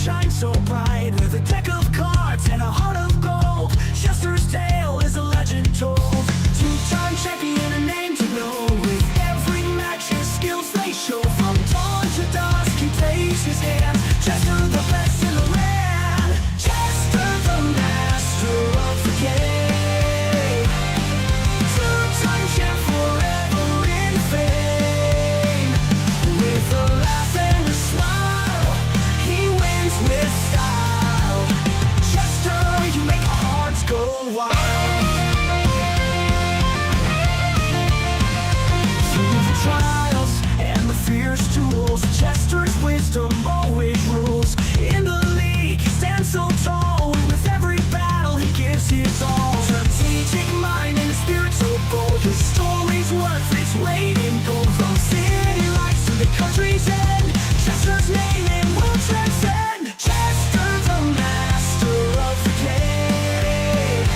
shine so bright. With a deck of cards and a heart of gold, Chester's tale is a legend told. Two-time champion, a name to know. With every match his skills they show. From dawn to dusk he takes his hand. Chester the best in the land. Chester the master of the game. Two-time champ forever in fame. With a laugh and a smile, he wins with style. Chester, you make our hearts go wild. Through the trials and the fierce duels, Chester's wisdom always rules. In the league he stands so tall. With every battle he gives his all. Strategic mind and a spirit so bold. His story's worth its weight in gold. From city lights to the country's end, Chester's name it will transcend. Chester the master of the game.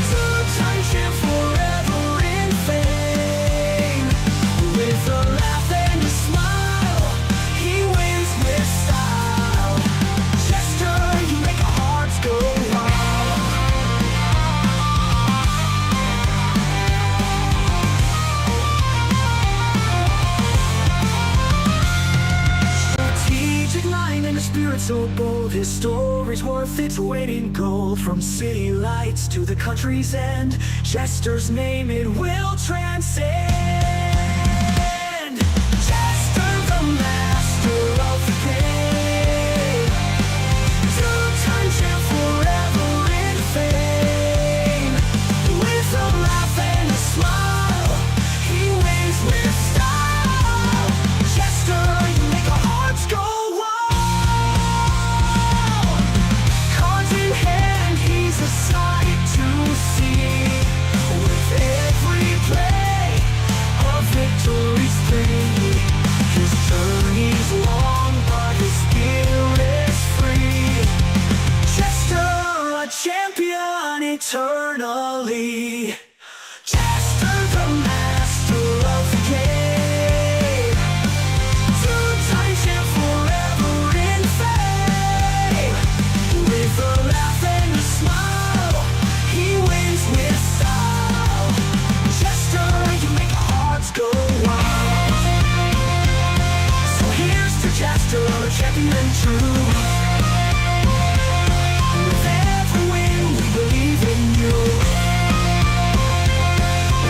Two-time champ forever in fame. With a laugh and a smile, he wins with style. Chester, you make our hearts go wild. Strategic mind and a spirit so bold. His story's worth its weight in gold. From city lights to the country's end, Chester's name it will transcend. Chester the master of the game. Two-time champ forever in fame. With a laugh and a smile, he wins with style. Chester, you make our hearts go wild. Cards in hand, he's a sight to see. With every play, a victory's free. His journey's long, but his spirit's free. Chester, a champion eternally. Chester the master of the game. Two-time champ forever in fame. With a laugh and a smile, he wins with style. Chester, you make our hearts go wild. So here's to Chester, champion true. With every win we believe in you.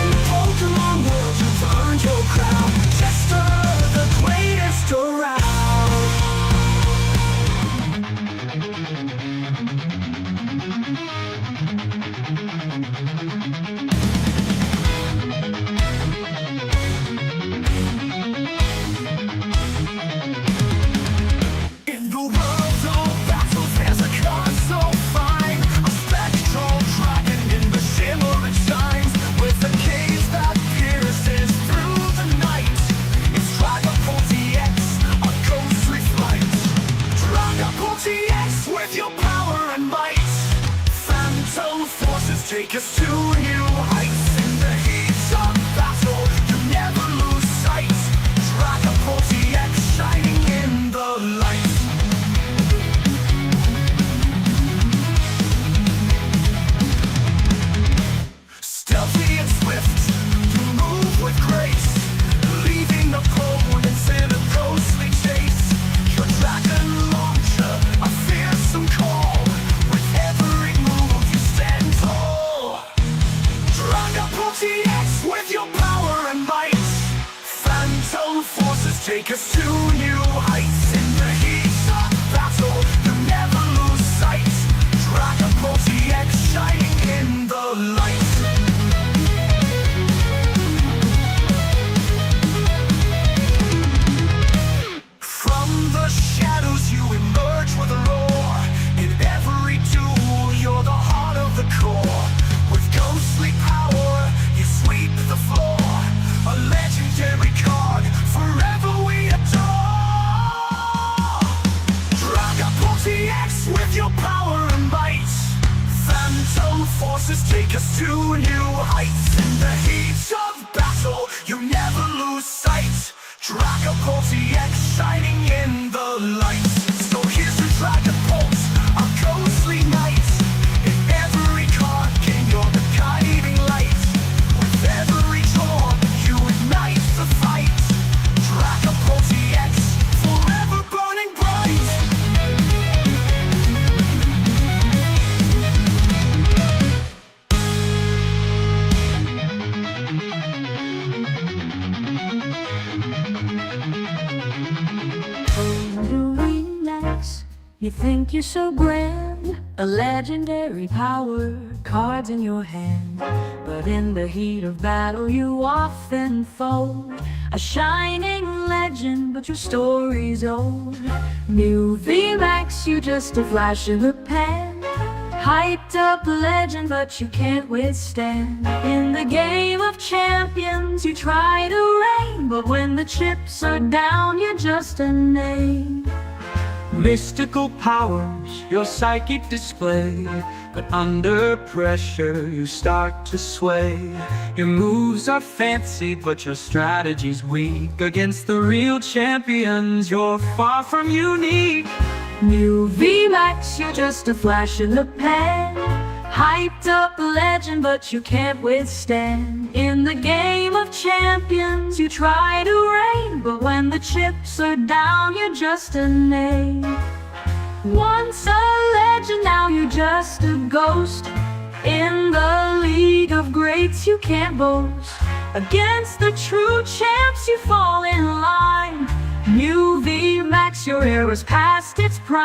In the Pokemon world you've earned your crown. Chester, the greatest around. In the world of battles there's a card so fine. A spectral dragon in the shimmer it shines. With a gaze that pierces through the night. It's Dragapult TX, a ghostly flight. Dragapult TX with your power and might. Phantom forces take us to new heights. In the heat of battle you never lose sight. Dragapult TX shining in the light. Stealthy and swift, you move with grace, leaving opponents in a ghostly chase. Your dragon launcher, a fearsome call. With every move you stand tall. Dragapult TX with your power and might. Phantom forces take us to new heights. In the heat of battle you never lose sight. Dragapult TX shining in the light. From the shadows you emerge with a roar. In every duel you're the heart of the core. With ghostly power you sweep the floor. A legendary card forever we adore. Dragapult TX with your power and might. Phantom forces take us to new heights. In the heat of battle you never lose sight. Dragapult TX shining in the light. So here's to dragon bolts are ghostly knights. In every card game, you're the guiding light. With every draw, you ignite the fight. Dragon Bolt EX, forever burning bright. Relax, you think you're so grand, a legendary power, cards in your hand. But in the heat of battle you often fold, a shining legend, but your story's old. New VMAX, you just a flash in the pan, hyped up legend, but you can't withstand. In the game of champions you try to reign, but when the chips are down you're just a name. Mystical powers, your psychic display, but under pressure you start to sway. Your moves are fancy, but your strategy's weak. Against the real champions, you're far from unique. New VMAX, you're just a flash in the pan, hyped up legend, but you can't withstand. In the game of champions you try to reign, but when the chips are down you're just a name. Once a legend, now you're just a ghost. In the league of greats you can't boast. Against the true champs you fall in line. New VMAX, your era's past its prime.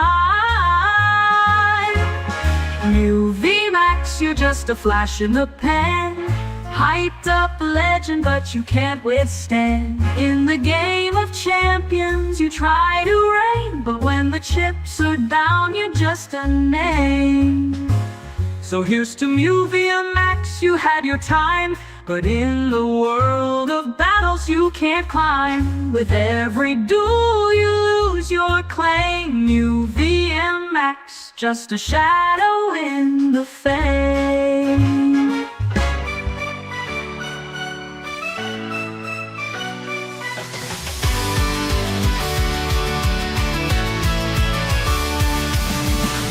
New VMAX, you're just a flash in the pan, hyped up legend, but you can't withstand. In the game of champions you try to reign, but when the chips are down you're just a name. So here's to New VMAX, you had your time, but in the world of battles you can't climb. With every duel you lose your claim. New VMAX, just a shadow in the fame.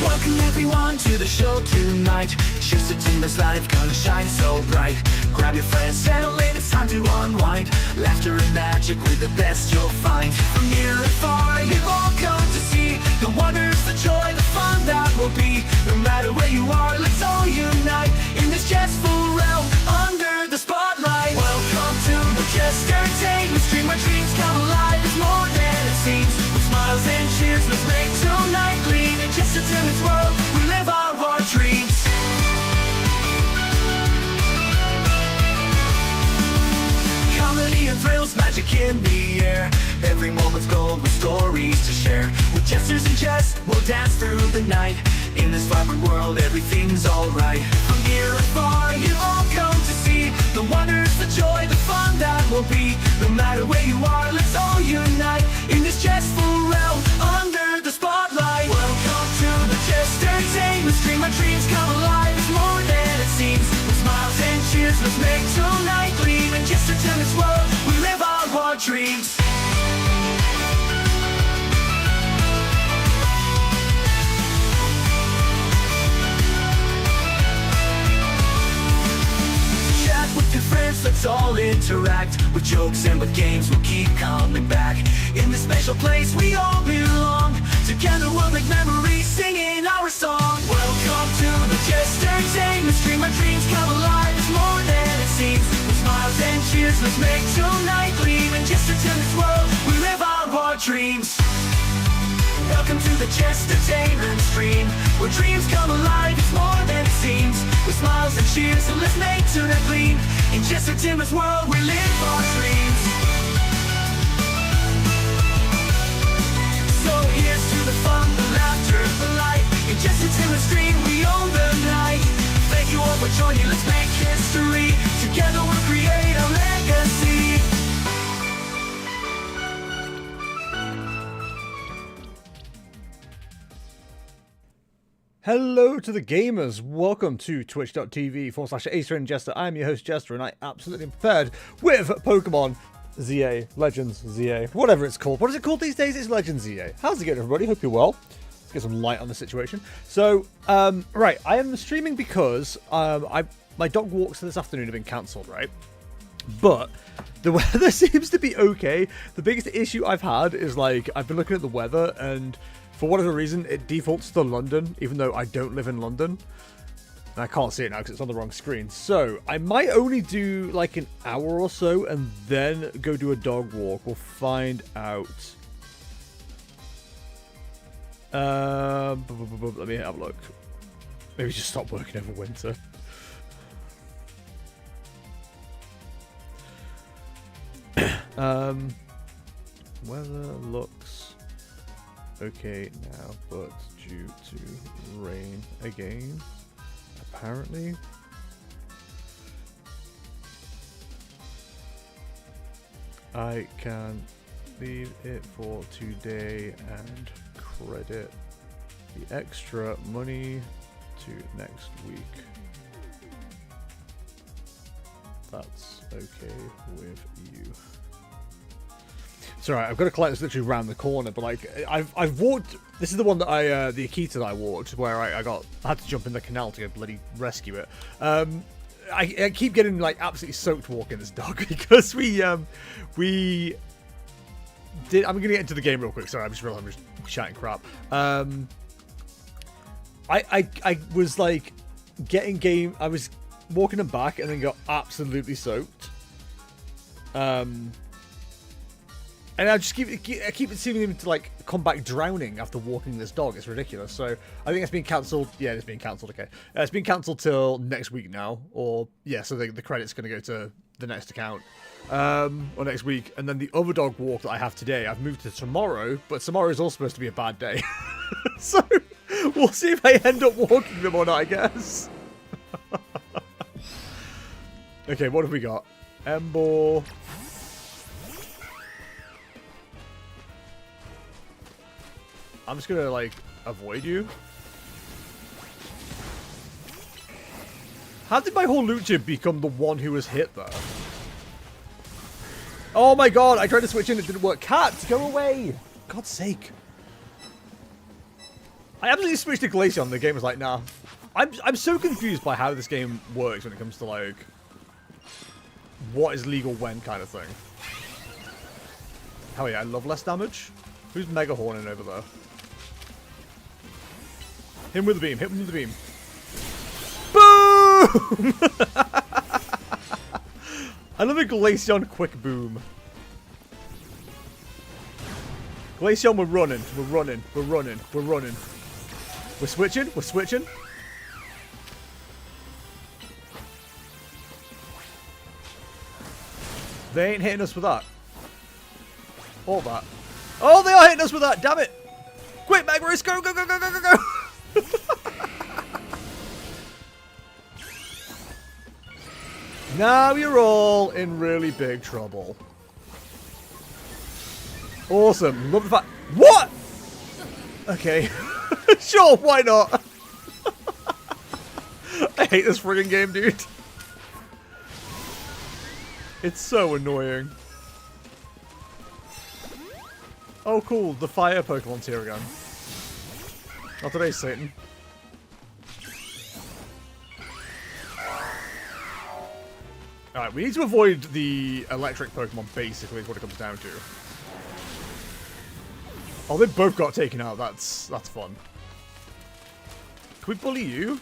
Welcome everyone to the show tonight. Just a team that's life gonna shine so bright. Grab your friends, settle in, it's time to unwind. Laughter and magic with the best you'll find. From near and far, you've all come to see the wonders, the joy, the fun that will be. No matter where you are, let's all unite in this jestful realm under the spotlight. Welcome to the Jest Entertainment Stream, where dreams come alive. It's more than it seems. With smiles and cheers, let's make tonight gleam. In Jest Entertainment's world, we live our dreams. Comedy and thrills, magic in the air. Every moment's gold with stories to share. With jesters and jest, we'll dance through the night. In this vibrant world, everything's alright. From near and far, you all come to see the wonders, the joy, the fun that will be. No matter where you are, let's all unite in this jestful realm under the spotlight. Welcome to the Jest Entertainment Stream, our dreams come alive. It's more than it seems. With smiles and cheers, let's make tonight gleam. In Jest Entertainment's world, we live our dreams. With your friends, let's all interact. With jokes and with games, we'll keep coming back. In this special place, we all belong. Together we'll make memories, singing our song. Welcome to the Jest Entertainment Stream, our dreams come alive. It's more than it seems. With smiles and cheers, let's make tonight gleam. In Jest Entertainment's world, we live our dreams. Welcome to the Jest Entertainment Stream, where dreams come alive. It's more than it seems. With smiles and cheers, so let's make tonight gleam. In Jest Entertainment's world, we live our dreams. So here's to the fun, the laughter, the light. In Jest Entertainment Stream, we own the night. Thank you all for joining, let's make history. Together we'll create a legacy. Hello to the gamers, welcome to twitch.tv/AcerandJester. I'm your host Jester, and I absolutely am prepared with Pokemon ZA, Legends ZA, whatever it's called. What is it called these days? It's Legends ZA. How's it going, everybody? Hope you're well. Let's get some light on the situation. So, right, I am streaming because my dog walks this afternoon have been cancelled, right? But the weather seems to be okay. The biggest issue I've had is, like, I've been looking at the weather, and for whatever reason, it defaults to London, even though I don't live in London. And I can't see it now because it's on the wrong screen. So, I might only do, like, an hour or so, and then go do a dog walk. We'll find out. Let me have a look. Maybe just stop working over winter. Weather looks okay now, but due to rain again, apparently. I can leave it for today and credit the extra money to next week. That's okay with you. Sorry, I've got a client that's literally around the corner, but like I've walked. This is the one that the Akita that I walked, where I had to jump in the canal to go bloody rescue it. I keep getting like absolutely soaked walking this dog because we did. I'm gonna get into the game real quick. Sorry, I'm just chatting crap. I was like getting game. I was walking him back and then got absolutely soaked. And I keep seeing him to like come back drowning after walking this dog. It's ridiculous. So I think it's been cancelled. Yeah, it's been cancelled. Okay, it's been cancelled till next week now. Or yeah, so the credit's going to go to the next account or next week. And then the other dog walk that I have today, I've moved to tomorrow. But tomorrow is also supposed to be a bad day. So we'll see if I end up walking them or not, I guess. Okay, what have we got? Embor. I'm just gonna, like, avoid you. How did my whole Lucha become the one who was hit there? Oh my god, I tried to switch in, it didn't work. Cat, go away! God's sake. I absolutely switched to Glaceon, and the game was like, nah. I'm so confused by how this game works when it comes to, like, what is legal when kind of thing. Hell yeah, I love less damage. Who's Mega Horning over there? Hit him with the beam. Hit him with the beam. Boom! I love a Glaceon quick boom. Glaceon, we're running. We're running. We're running. We're running. We're switching. We're switching. They ain't hitting us with that. All that. Oh, they are hitting us with that. Damn it. Quick, Magmarus. Go, go, go, go, go, go, go. Now you're all in really big trouble. Awesome. Love the fact. What? Okay. Sure, why not? I hate this friggin' game, dude. It's so annoying. Oh, cool. The fire Pokemon's here again. Not today, Satan. Alright, we need to avoid the electric Pokemon, basically, is what it comes down to. Oh, they both got taken out. That's fun. Can we bully you?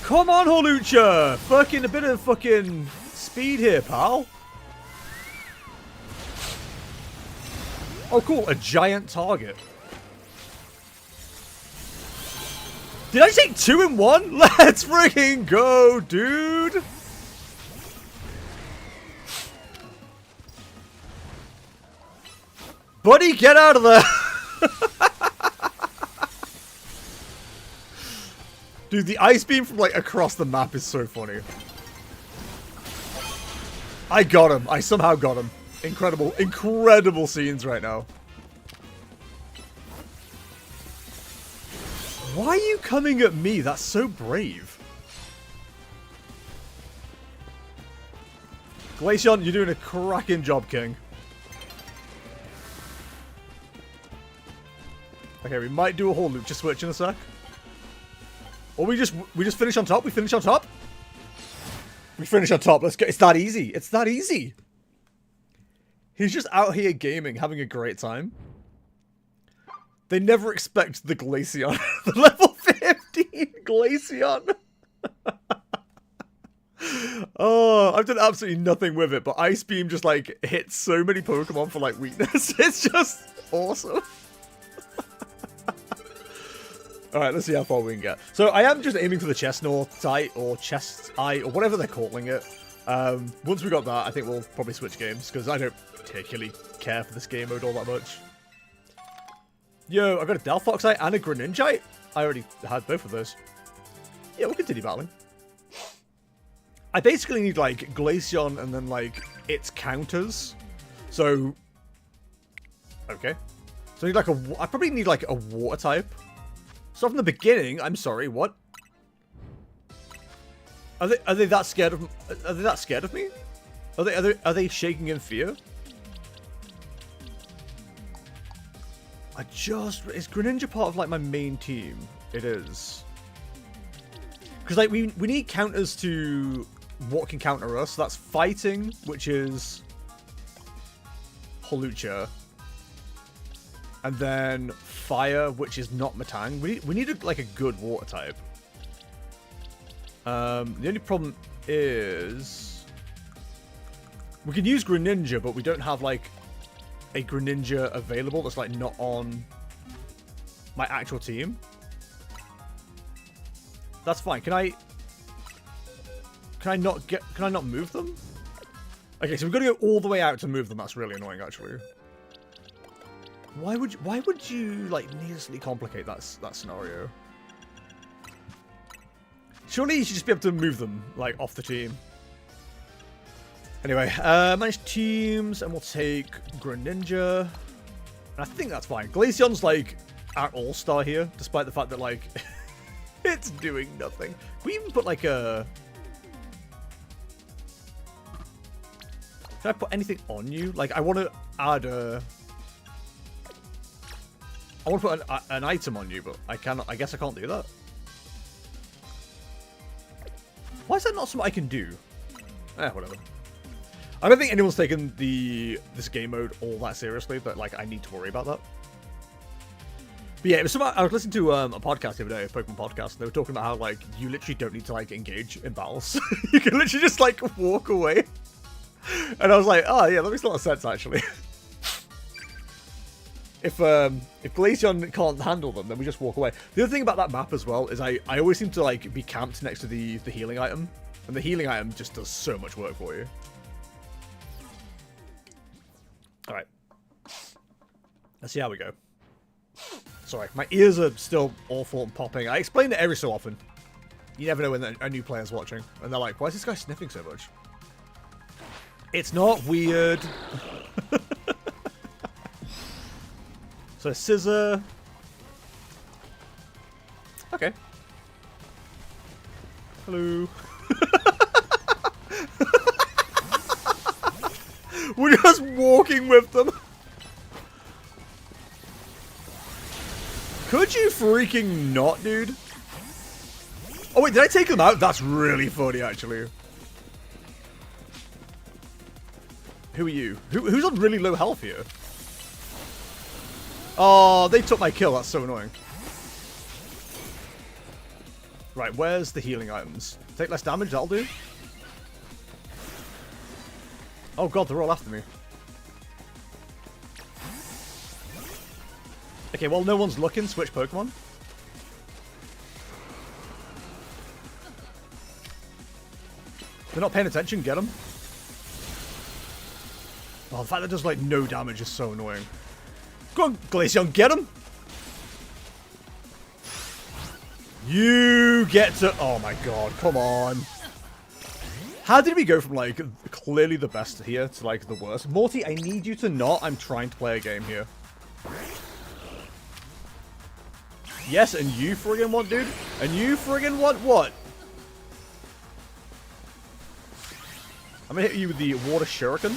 Come on, Hawlucha! Fucking a bit of fucking speed here, pal. Oh, cool. A giant target. Did I take 2 in 1? Let's freaking go, dude! Buddy, get out of there! Dude, the ice beam from, like, across the map is so funny. I got him. I somehow got him. Incredible, incredible scenes right now. Why are you coming at me? That's so brave. Glaceon, you're doing a cracking job, King. Okay, we might do a whole lucha switch in a sec. Or we just finish on top. We finish on top. We finish on top. Let's go. It's that easy. It's that easy. He's just out here gaming, having a great time. They never expect the Glaceon. The level 15 Glaceon. Oh, I've done absolutely nothing with it, but Ice Beam just, like, hits so many Pokemon for, like, weakness. It's just awesome. Alright, let's see how far we can get. So, I am just aiming for the Chestnut or Chest Eye, or whatever they're calling it. Once we got that, I think we'll probably switch games, because I don't particularly care for this game mode all that much. Yo, I got a Delphoxite and a Greninjite? I already had both of those. Yeah, we'll continue battling. I basically need, like, Glaceon and then, like, its counters. So... Okay. So I need, like, I probably need, like, a water type. So from the beginning... I'm sorry, what? Are they that scared of... Are they that scared of me? Are they shaking in fear? Is Greninja part of, like, my main team? It is. Because, like, we need counters to what can counter us. So that's fighting, which is Holucha. And then fire, which is not Matang. We need like, a good water type. The only problem is... We can use Greninja, but we don't have, like, a Greninja available that's, like, not on my actual team. That's fine. Can I not move them? Okay, so we've got to go all the way out to move them. That's really annoying, actually. Why would you like needlessly complicate that scenario? Surely you should just be able to move them like off the team. Anyway, manage teams, and we'll take Greninja. And I think that's fine. Glaceon's like our all-star here, despite the fact that like it's doing nothing. Can we even put like a... Can I put anything on you? Like, I want to add a... I want to put an item on you, but I cannot. I guess I can't do that. Why is that not something I can do? Whatever. I don't think anyone's taken this game mode all that seriously, but like I need to worry about that. But yeah, it was I was listening to a podcast the other day, a Pokemon podcast, and they were talking about how like you literally don't need to like engage in battles. You can literally just like walk away. And I was like, oh yeah, that makes a lot of sense actually. If Glaceon can't handle them, then we just walk away. The other thing about that map as well is I always seem to like be camped next to the healing item, and the healing item just does so much work for you. All right, let's see how we go. Sorry, my ears are still awful and popping. I explain it every so often. You never know when a new player's watching, and they're like, "Why is this guy sniffing so much?" It's not weird. So, scissor. Okay. Hello. We're just walking with them. Could you freaking not, dude? Oh, wait, did I take them out? That's really funny, actually. Who are you? Who's on really low health here? Oh, they took my kill. That's so annoying. Right, where's the healing items? Take less damage, that'll do. Oh god, they're all after me. Okay, well, no one's looking. Switch Pokemon. They're not paying attention. Get them. Oh, the fact that does, like, no damage is so annoying. Go on, Glaceon, get him! You get to... Oh my god, come on. How did we go from, like, clearly the best here to, like, the worst? Morty, I need you to not. I'm trying to play a game here. Yes, and you friggin' want, dude? And you friggin' want what? I'm gonna hit you with the water shuriken.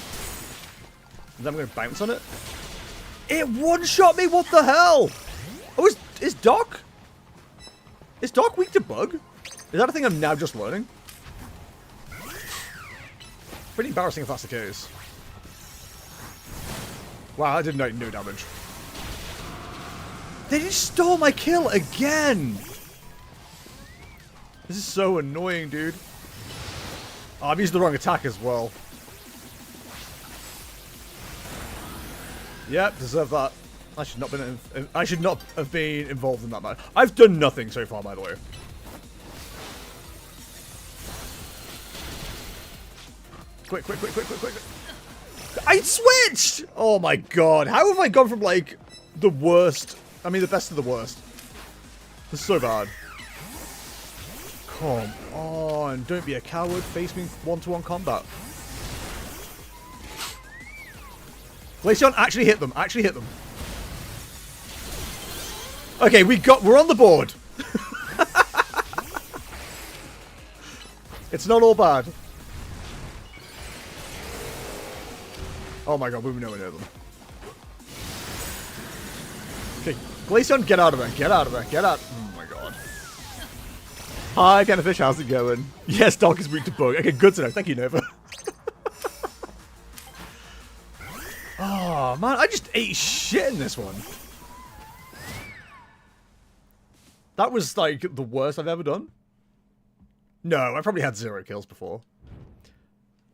And then I'm gonna bounce on it. It one-shot me? What the hell? Oh, Doc weak to bug? Is that a thing I'm now just learning? Pretty embarrassing if that's the case. Wow, I did no damage. They just stole my kill again! This is so annoying, dude. Oh, I've used the wrong attack as well. Yep, deserve that. I should not have been involved in that match. I've done nothing so far, by the way. Quick. I switched! Oh my god. How have I gone from, like, the worst... I mean, the best of the worst. This is so bad. Come on. Don't be a coward. Face me in one-to-one combat. Glaceon, actually hit them. Actually hit them. Okay, we're on the board. It's not all bad. Oh my god, we were nowhere near them. Okay, Glaceon, get out of there. Get out of there. Get out. Oh my god. Hi, Kennefish, how's it going? Yes, Doc is weak to bug. Okay, good to know. Thank you, Nova. Oh man, I just ate shit in this one. That was like the worst I've ever done. No, I probably had 0 kills before.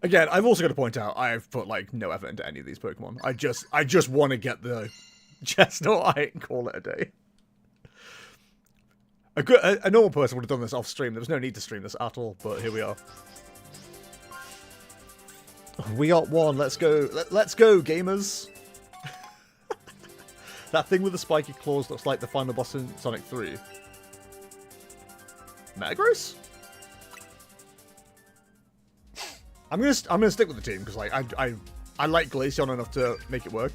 Again, I've also got to point out I've put like no effort into any of these Pokemon. I just want to get the Chestnut and call it a day. A normal person would have done this off stream. There was no need to stream this at all, but here we are. We got one. Let's go. Let's go, gamers. That thing with the spiky claws looks like the final boss in Sonic 3. Metagross? I'm gonna stick with the team because like I like Glaceon enough to make it work.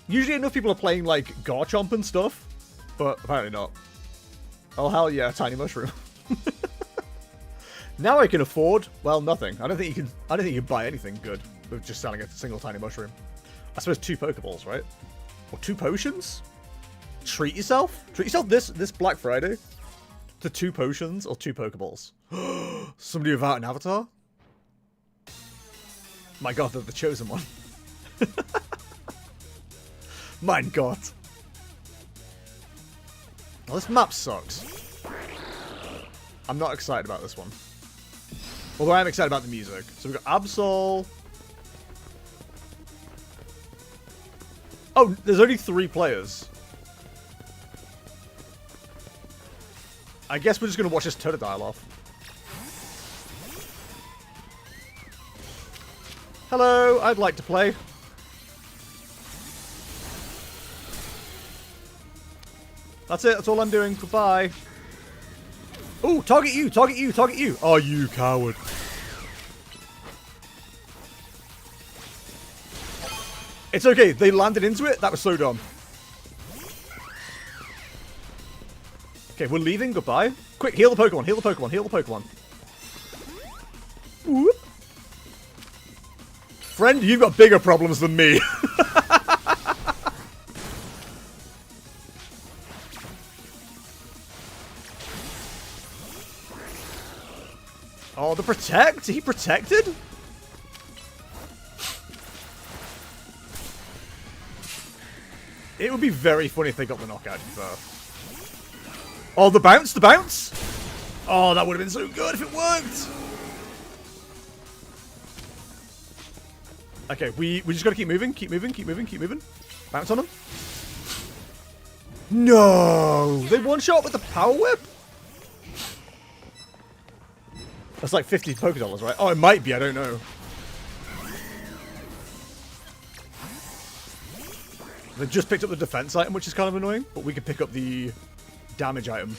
Usually enough people are playing like Garchomp and stuff, but apparently not. Oh hell yeah, Tiny Mushroom. Now I can afford, well, nothing. I don't think you can buy anything good with just selling a single Tiny Mushroom. I suppose 2 Pokeballs, right? Or 2 potions? Treat yourself this Black Friday to 2 potions or 2 Pokeballs. Somebody without an avatar? My god, they're the chosen one. Mein Gott. Well, this map sucks. I'm not excited about this one. Although I am excited about the music. So we've got Absol. Oh, there's only 3 players. I guess we're just going to watch this Totodile off. Hello, I'd like to play. That's it, that's all I'm doing. Goodbye. Ooh, target you, target you, target you. Oh, you coward. It's okay, they landed into it. That was so dumb. Okay, we're leaving. Goodbye. Quick, heal the Pokemon, heal the Pokemon, heal the Pokemon. Whoop. Friend, you've got bigger problems than me. Oh, the protect? He protected? It would be very funny if they got the knockout, though. Oh, the bounce, the bounce! Oh, that would have been so good if it worked! Okay, we just gotta keep moving, keep moving, keep moving, keep moving. Bounce on them. No! They one-shot with the Power Whip? That's like 50 Pokedollars, right? Oh, it might be, I don't know. They just picked up the defense item, which is kind of annoying, but we could pick up the damage item.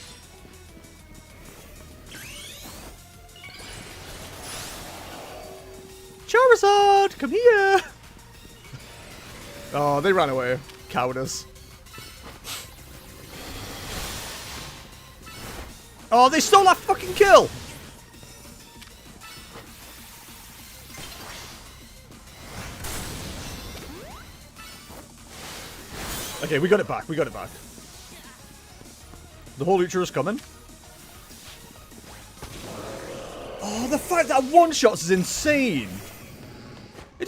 Charizard, come here! Oh, they ran away. Cowardice. Oh, they stole our fucking kill! Okay, we got it back. We got it back. The whole Lucha is coming. Oh, the fact that one shots is insane. It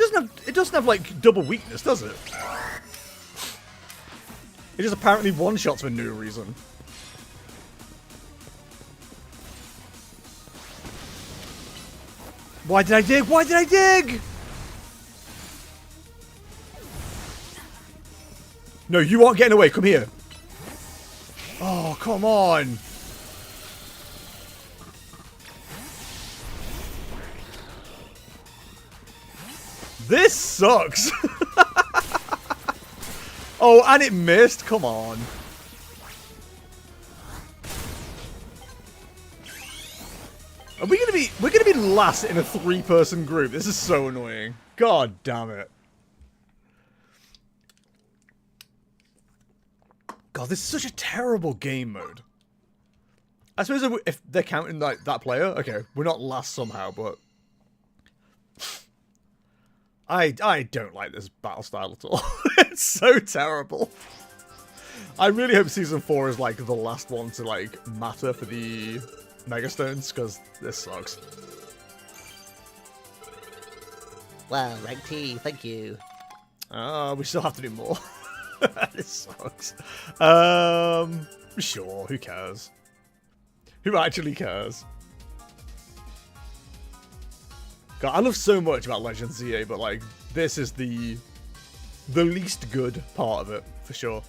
doesn't have like double weakness, does it? It just apparently one shots for no reason. Why did I dig? Why did I dig? No, you aren't getting away. Come here. Oh, come on. This sucks. Oh, and it missed. Come on. Are we gonna be? We're gonna be last in a 3-person group. This is so annoying. God damn it. God, this is such a terrible game mode. I suppose if they're counting that player, okay, we're not last somehow, but I don't like this battle style at all. It's so terrible. I really hope Season 4 is like the last one to like matter for the Megastones, because this sucks. Wow, rank T, thank you. We still have to do more. This sucks. Sure, who cares? Who actually cares? God, I love so much about Legends ZA, but like, this is the least good part of it, for sure.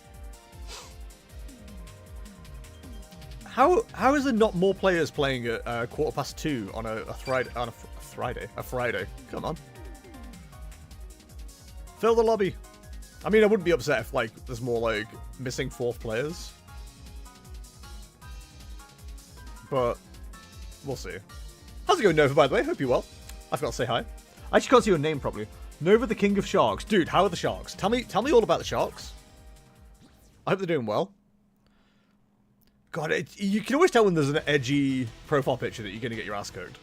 How is there not more players playing at 2:15 on a Friday? Come on. Fill the lobby. I mean, I wouldn't be upset if like there's more like missing 4th players. But we'll see. How's it going, Nova, by the way? Hope you're well. I forgot to say hi. I actually can't see your name properly. Nova, the king of sharks. Dude, how are the sharks? Tell me all about the sharks. I hope they're doing well. God, you can always tell when there's an edgy profile picture that you're going to get your ass cooked.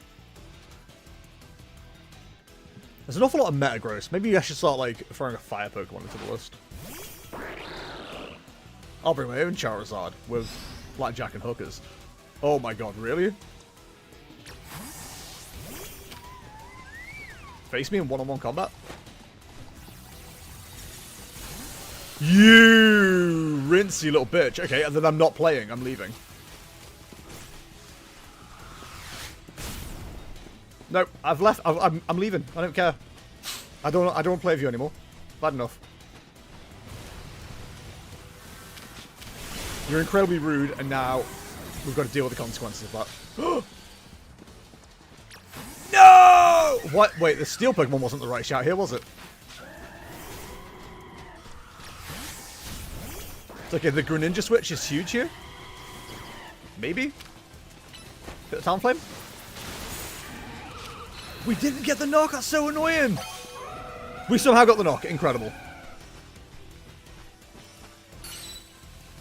There's an awful lot of meta gross. Maybe I should start, like, throwing a fire Pokemon into the list. I'll bring my own Charizard with Blackjack and hookers. Oh my god, really? Face me in one-on-one combat? You rinsey little bitch. Okay, and then I'm not playing. I'm leaving. Nope, I've left. I'm leaving. I don't care. I don't want to play with you anymore. Bad enough. You're incredibly rude, and now we've got to deal with the consequences of that. No! What? Wait, the steel Pokemon wasn't the right shout here, was it? It's okay, the Greninja switch is huge here. Maybe? Bit of Talonflame? We didn't get the knock, that's so annoying! We somehow got the knock, incredible.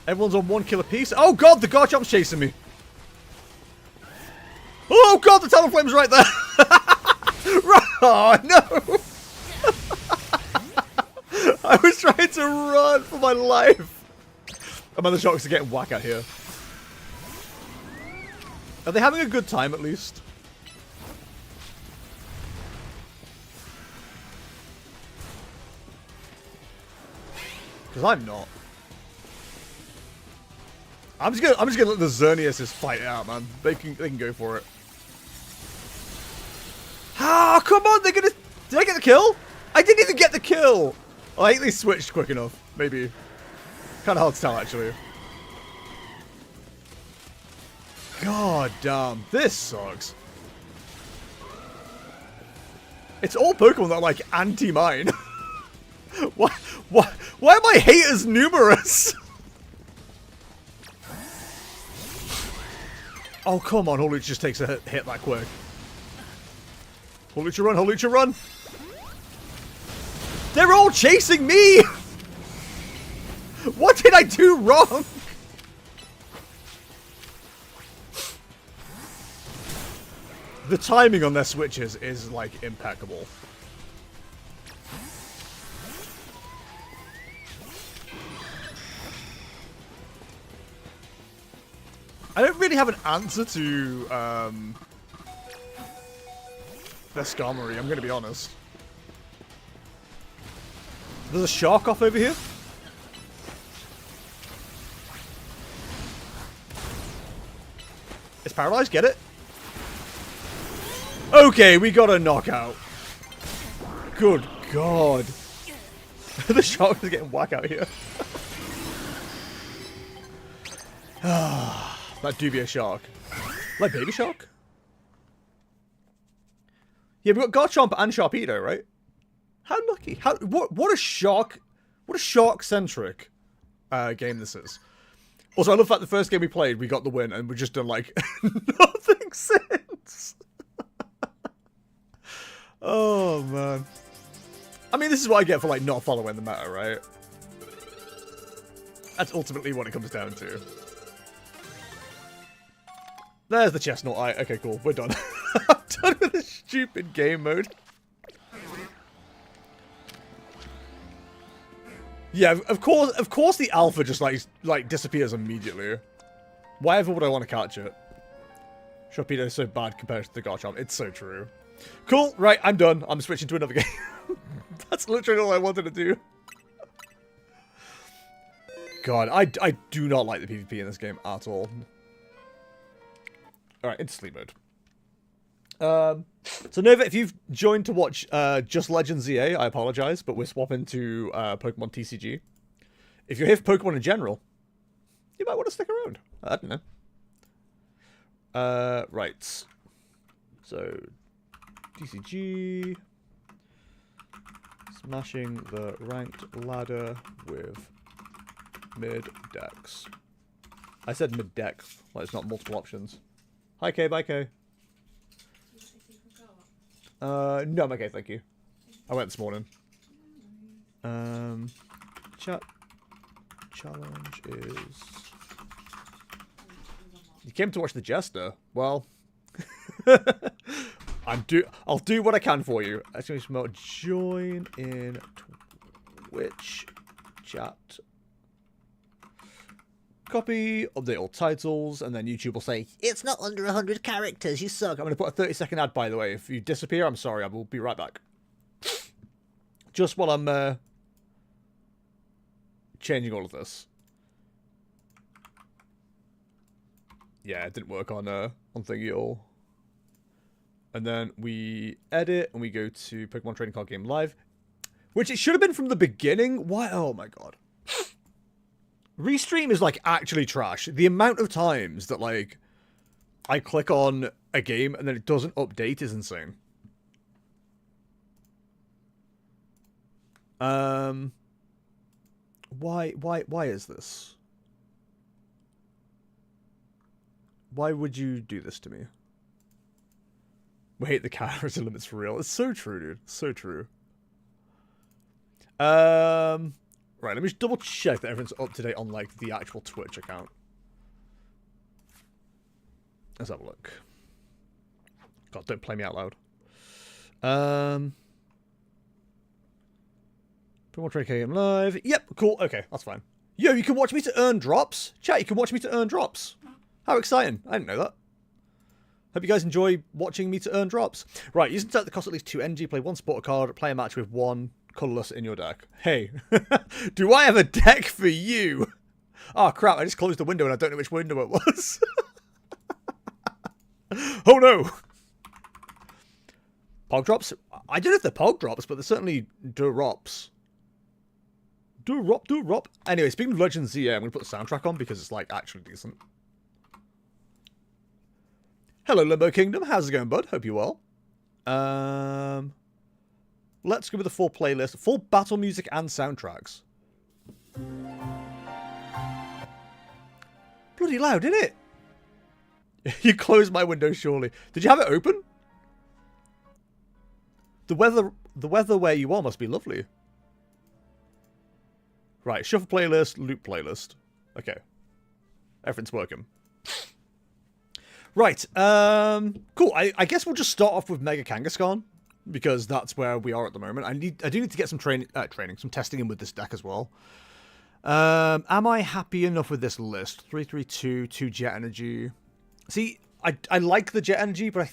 Everyone's on 1 kill apiece. Oh god, the Garchomp's chasing me! Oh god, the Talonflame's right there! Oh no! I was trying to run for my life! And the sharks are getting whack out here. Are they having a good time at least? Because I'm not. I'm just gonna let the Xerneas fight it out, man. They can go for it. Ah, come on! They're gonna. Did I get the kill? I didn't even get the kill. Oh, I think they switched quick enough. Maybe. Kind of hard to tell, actually. God damn, this sucks. It's all Pokemon that are like anti-mine. Why are my haters numerous? Oh, come on, Holucha just takes a hit that quick. Holucha run, Holucha run! They're all chasing me! What did I do wrong? The timing on their switches is, like, impeccable. really have an answer to their Skarmory, I'm going to be honest. There's a shark off over here. It's paralyzed, get it? Okay, we got a knockout. Good God. The shark is getting whack out here. That do be a shark. Like baby shark? Yeah, we got Garchomp and Sharpedo, right? How lucky. What a shark-centric game this is. Also, I love that the first game we played, we got the win, and we've just done, like, nothing since. Oh, man. I mean, this is what I get for, like, not following the meta, right? That's ultimately what it comes down to. There's the chestnut eye. Okay, cool. We're done. I'm done with this stupid game mode. Yeah, of course the alpha just like disappears immediately. Why ever would I want to catch it? Sharpedo is so bad compared to the Garchomp. It's so true. Cool, right, I'm done. I'm switching to another game. That's literally all I wanted to do. God, I do not like the PvP in this game at all. Alright, into sleep mode. So Nova, if you've joined to watch Just Legends ZA, I apologize, but we're swapping to Pokemon TCG. If you're here for Pokemon in general, you might want to stick around. I don't know. Right. So, TCG. Smashing the ranked ladder with mid-decks. I said mid-deck, like it's not multiple options. Hi Kay, bye Kay. No, I'm okay, thank you. I went this morning. Chat challenge is... You came to watch the Jester. Well, I'll do what I can for you. Join in Twitch chat. Copy, update all titles, and then YouTube will say, It's not under 100 characters, you suck. I'm going to put a 30-second ad, by the way. If you disappear, I'm sorry. I will be right back. Just while I'm changing all of this. Yeah, it didn't work on Thingy at all. And then we edit, and we go to Pokemon Trading Card Game Live. Which it should have been from the beginning. Why? Oh my god. Restream is, like, actually trash. The amount of times that, like, I click on a game and then it doesn't update is insane. Why is this? Why would you do this to me? Wait, the character limit's for real. It's so true, dude. So true. Right, let me just double check that everything's up to date on, like, the actual Twitch account. Let's have a look. God, don't play me out loud. Pokemon Trade Game Live. Yep, cool. Okay, that's fine. Yo, you can watch me to earn drops? Chat, you can watch me to earn drops. How exciting. I didn't know that. Hope you guys enjoy watching me to earn drops. Right, use that cost at least 2 NG, play 1 supporter card, play a match with 1 colourless in your deck. Hey, do I have a deck for you? Oh crap, I just closed the window and I don't know which window it was. Oh no! Pog drops? I don't know if they're Pog drops, but they're certainly Durops. Durop. Anyway, speaking of Legends Z, I'm going to put the soundtrack on because it's, like, actually decent. Hello, Limbo Kingdom. How's it going, bud? Hope you're well. Let's go with the full playlist. Full battle music and soundtracks. Bloody loud, isn't it? You closed my window, surely. Did you have it open? The weather where you are must be lovely. Right, shuffle playlist, loop playlist. Okay. Everything's working. Right, cool. I guess we'll just start off with Mega Kangaskhan, because that's where we are at the moment. I do need to get some some testing in with this deck as well. Am I happy enough with this list? 3-3-2, 2 Jet Energy. See, I like the jet energy, but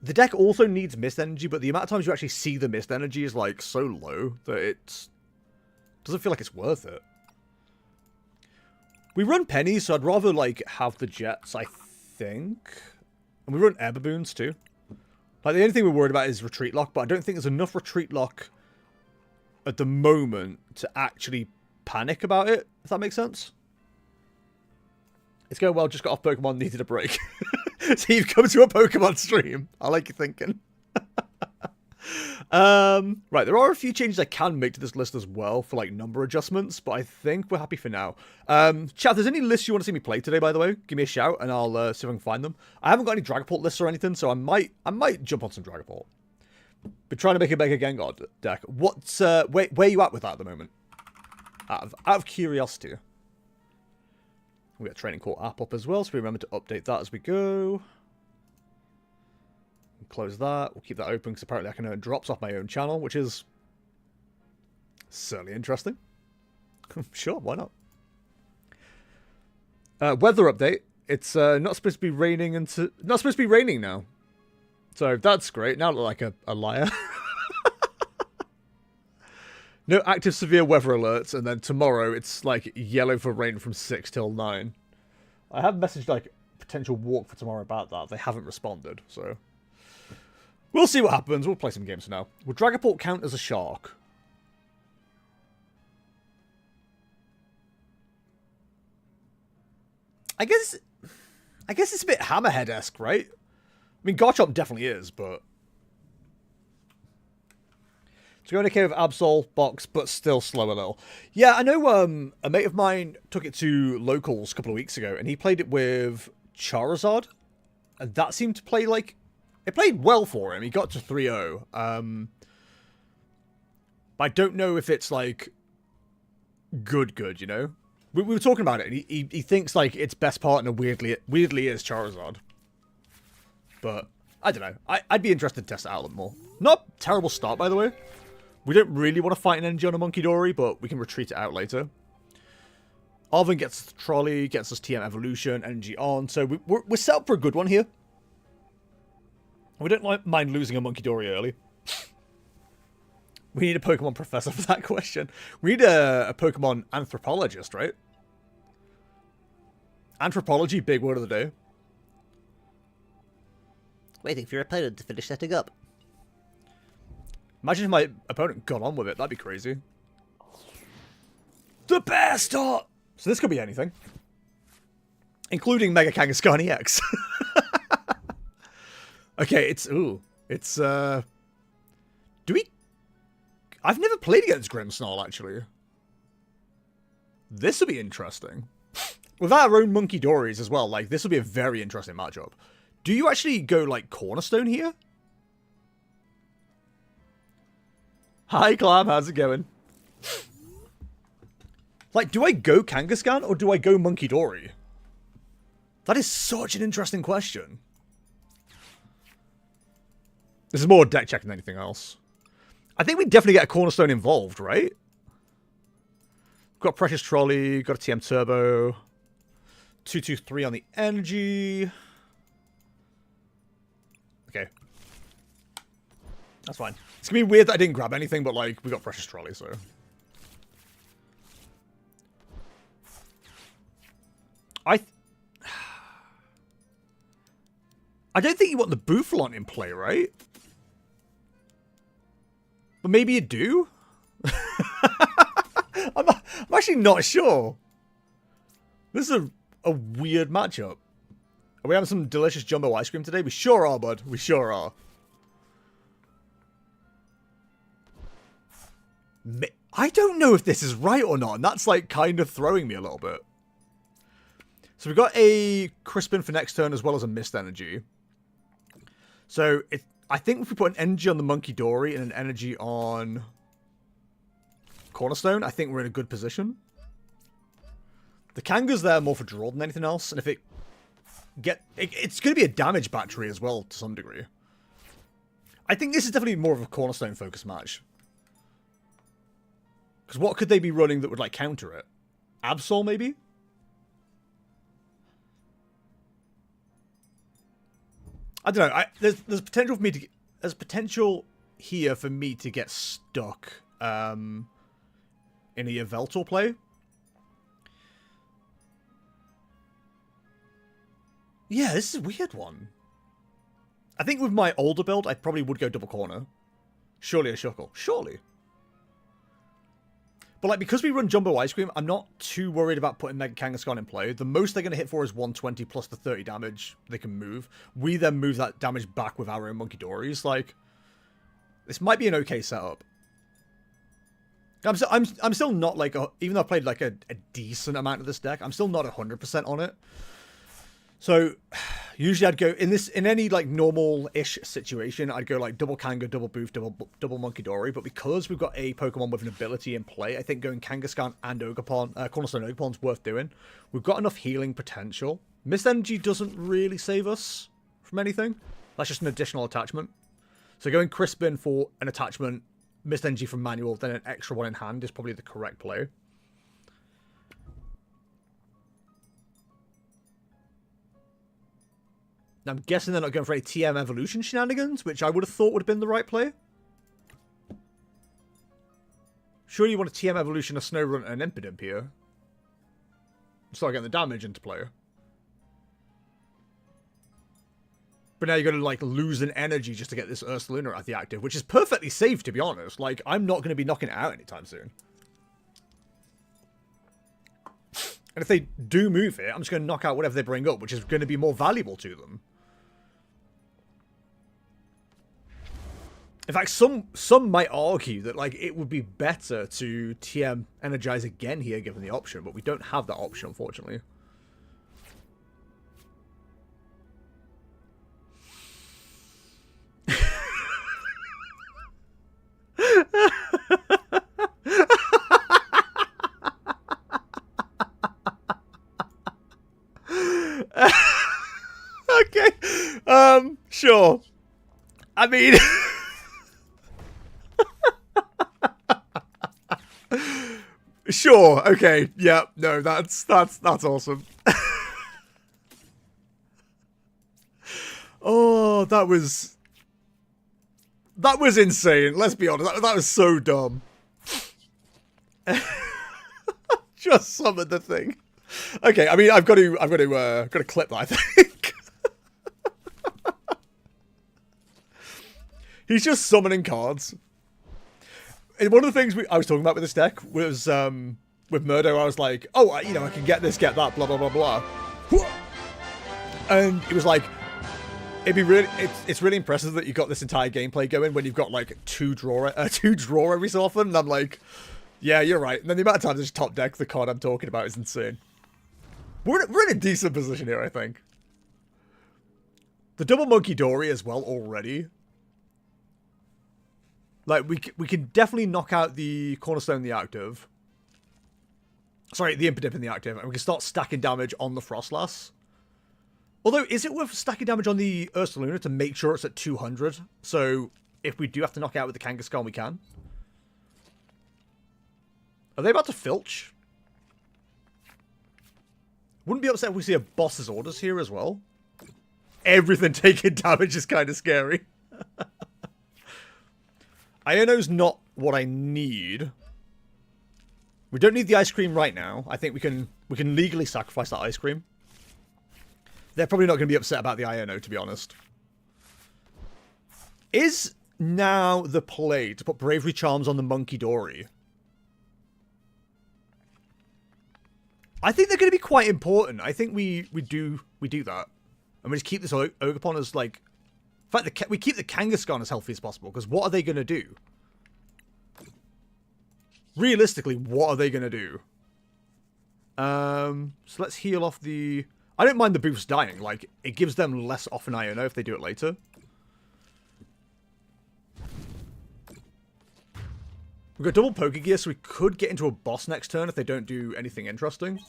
the deck also needs mist energy, but the amount of times you actually see the mist energy is like so low that it doesn't feel like it's worth it. We run pennies, so I'd rather like have the jets, I think. And we run air baboons too. Like the only thing we're worried about is retreat lock, but I don't think there's enough retreat lock at the moment to actually panic about it, if that makes sense. It's going well, just got off Pokemon, needed a break. So you've come to a Pokemon stream. I like your thinking. Right, there are a few changes I can make to this list as well for like number adjustments, but I think we're happy for now. Chat, if there's any lists you want to see me play today, by the way, give me a shout and I'll see if I can find them. I haven't got any Dragapult lists or anything, so I might jump on some Dragapult. Been trying to make a Mega Gengar deck. What's where are you at with that at the moment? Out of curiosity. We got Training Court app up as well, so we remember to update that as we go. Close that. We'll keep that open because apparently I can earn drops off my own channel, which is certainly interesting. Sure, why not? Weather update. It's not supposed to be raining not supposed to be raining now. So that's great. Now I look like a liar. No active severe weather alerts, and then tomorrow it's like yellow for rain from 6 till 9. I have messaged like potential walk for tomorrow about that. They haven't responded, so we'll see what happens. We'll play some games for now. Will Dragapult count as a shark? I guess it's a bit Hammerhead-esque, right? I mean, Garchomp definitely is, but it's going okay with Absol, Box, but still slow a little. Yeah, I know a mate of mine took it to locals a couple of weeks ago, and he played it with Charizard, and that seemed to play like... It played well for him. He got to 3-0. But I don't know if it's, like, good, you know? We were talking about it, and he thinks, like, its best partner weirdly is Charizard. But, I don't know. I'd be interested to test it out a little more. Not a terrible start, by the way. We don't really want to fight an energy on a Monkey Dory, but we can retreat it out later. Arvin gets the trolley, gets us TM Evolution, energy on. So we're set up for a good one here. We don't mind losing a Monkey Dory early. We need a Pokemon professor for that question. We need a Pokemon anthropologist, right? Anthropology, big word of the day. Waiting for your opponent to finish setting up. Imagine if my opponent got on with it. That'd be crazy. The bear start! So this could be anything. Including Mega Kangaskhan EX. Okay, do we... I've never played against Grimmsnarl, actually. This will be interesting. With our own Monkey Dories as well, like, this will be a very interesting matchup. Do you actually go, like, Cornerstone here? Hi, Clam, how's it going? Like, do I go Kangaskhan or do I go Monkey Dory? That is such an interesting question. This is more deck checking than anything else. I think we definitely get a Cornerstone involved, right? Got Precious Trolley, got a TM Turbo. 2-2-3 on the energy. Okay. That's fine. It's gonna be weird that I didn't grab anything, but like, we got Precious Trolley, so. I don't think you want the Bouffalon in play, right? But maybe you do? I'm actually not sure. This is a weird matchup. Are we having some delicious jumbo ice cream today? We sure are, bud. We sure are. I don't know if this is right or not, and that's like kind of throwing me a little bit. So we've got a Crispin for next turn as well as a Mist Energy. So I think if we put an energy on the Monkey Dory and an energy on Cornerstone, I think we're in a good position. The Kanga's there more for draw than anything else, and if it's going to be a damage battery as well to some degree. I think this is definitely more of a Cornerstone focused match. Because what could they be running that would like counter it? Absol maybe? I don't know. There's potential for me to. There's potential here for me to get stuck in a Yveltal play. Yeah, this is a weird one. I think with my older build, I probably would go double corner. Surely a Shuckle. Surely. But like, because we run Jumbo Ice Cream, I'm not too worried about putting Mega Kangaskhan in play. The most they're going to hit for is 120 plus the 30 damage they can move. We then move that damage back with our own Monkey Dories. Like, this might be an okay setup. I'm still not like, even though I played like a decent amount of this deck, I'm still not 100% on it. So, usually I'd go, in any like normal-ish situation, I'd go like double Kanga, double Boof, double Monkey Dory, but because we've got a Pokemon with an ability in play, I think going Kangaskhan and Ogerpon, Cornerstone Ogerpon's worth doing. We've got enough healing potential. Mist Energy doesn't really save us from anything. That's just an additional attachment. So going Crispin for an attachment, Mist Energy from manual, then an extra one in hand is probably the correct play. Now, I'm guessing they're not going for any TM Evolution shenanigans, which I would have thought would have been the right play. Surely you want a TM Evolution, a Snorunt, and an Impidimp here. Start getting the damage into play. But now you're going to, like, lose an energy just to get this Ursaluna at the active, which is perfectly safe, to be honest. Like, I'm not going to be knocking it out anytime soon. And if they do move it, I'm just going to knock out whatever they bring up, which is going to be more valuable to them. In fact, some might argue that like it would be better to TM Energize again here, given the option, but we don't have that option, unfortunately. Okay, sure. I mean. Sure, okay, yeah, no, that's awesome. Oh, that was insane, let's be honest, that was so dumb. Just summoned the thing. Okay, I mean, I've got to clip that, I think. He's just summoning cards. And one of the things I was talking about with this deck was, with Murdo, I was like, oh, I can get this, get that, blah, blah, blah, blah. And it was like, it's really impressive that you got this entire gameplay going when you've got, like, two draw every so often. And I'm like, yeah, you're right. And then the amount of times I just top deck the card I'm talking about is insane. We're in a decent position here, I think. The double Monkey Dory as well already. Like, we can definitely knock out the Cornerstone in the active. Sorry, the Impidimp in the active. And we can start stacking damage on the Frostlass. Although, is it worth stacking damage on the Ursaluna to make sure it's at 200? So, if we do have to knock out with the Kangaskhan, we can. Are they about to filch? Wouldn't be upset if we see a boss's orders here as well. Everything taking damage is kind of scary. Iono's not what I need. We don't need the ice cream right now. I think we can legally sacrifice that ice cream. They're probably not going to be upset about the Iono, to be honest. Is now the play to put Bravery Charms on the Monkey Dory? I think they're going to be quite important. I think we do that. And we just keep this Ogerpon as, like... In fact, we keep the Kangaskhan as healthy as possible, because what are they going to do? Realistically, what are they going to do? So let's heal off the... I don't mind the Boofs dying. Like, it gives them less off an Iono if they do it later. We've got double Pokegear, so we could get into a boss next turn if they don't do anything interesting.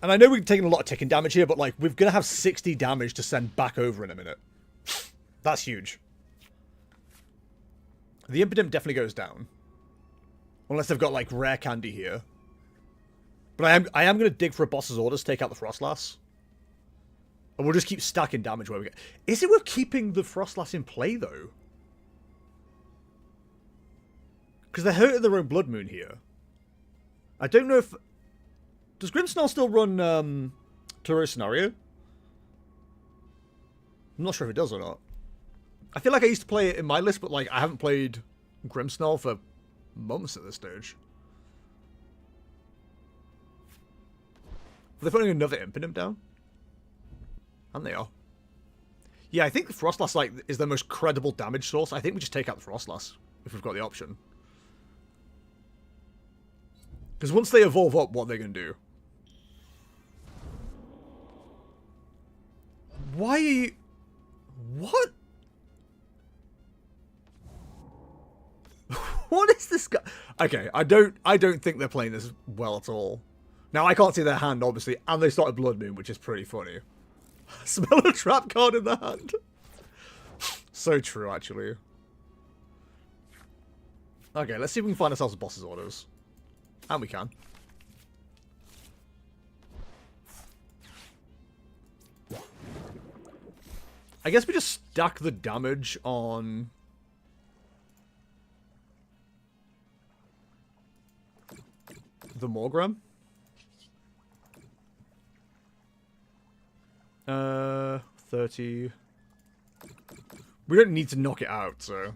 And I know we've taken a lot of ticking damage here, but, like, we're going to have 60 damage to send back over in a minute. That's huge. The Impidimp definitely goes down. Unless they've got, like, rare candy here. But I am going to dig for a boss's orders, take out the Frostlass. And we'll just keep stacking damage where we get. Is it worth keeping the Frostlass in play, though? Because they're hurting their own Blood Moon here. I don't know if... Does Grimmsnarl still run Turo Scenario? I'm not sure if it does or not. I feel like I used to play it in my list, but like I haven't played Grimmsnarl for months at this stage. Are they putting another Impidimp down? And they are. Yeah, I think the Frostlass like is the most credible damage source. I think we just take out the Frostlass if we've got the option. Because once they evolve up, what are they going to do? Why are you... What? What is this guy? Okay, I don't think they're playing this well at all. Now, I can't see their hand, obviously, and they started Blood Moon, which is pretty funny. Smell a trap card in the hand. So true, actually. Okay, let's see if we can find ourselves a boss's orders. And we can. I guess we just stack the damage on... the Morgram. 30. We don't need to knock it out, so...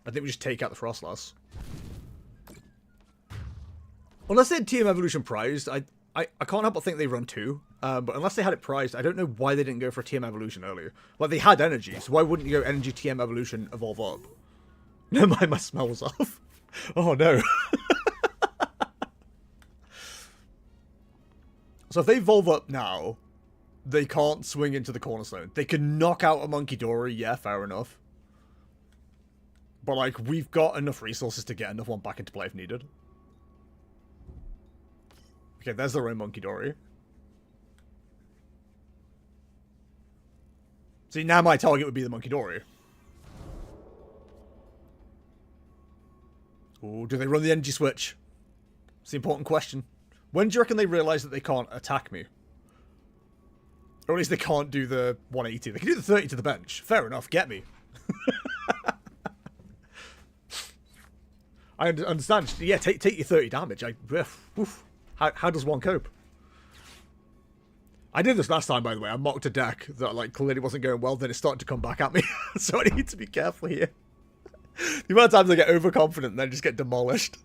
I think we just take out the Frostlass. Unless they had TM Evolution prized, I can't help but think they run 2. But unless they had it prized, I don't know why they didn't go for a TM Evolution earlier. Like, they had energy, so why wouldn't you go Energy TM Evolution, Evolve Up? Never mind, my smell was off. Oh, no. So if they Evolve Up now, they can't swing into the Cornerstone. They can knock out a Monkey Dory, yeah, fair enough. But, like, we've got enough resources to get another one back into play if needed. Okay, there's their own Monkey Dory. See, now my target would be the Monkey Dory. Ooh, do they run the energy switch? It's the important question. When do you reckon they realise that they can't attack me? Or at least they can't do the 180. They can do the 30 to the bench. Fair enough, get me. I understand. Yeah, take your 30 damage. How does one cope? I did this last time, by the way. I mocked a deck that like clearly wasn't going well. Then it started to come back at me. So I need to be careful here. The amount of times I get overconfident and then just get demolished.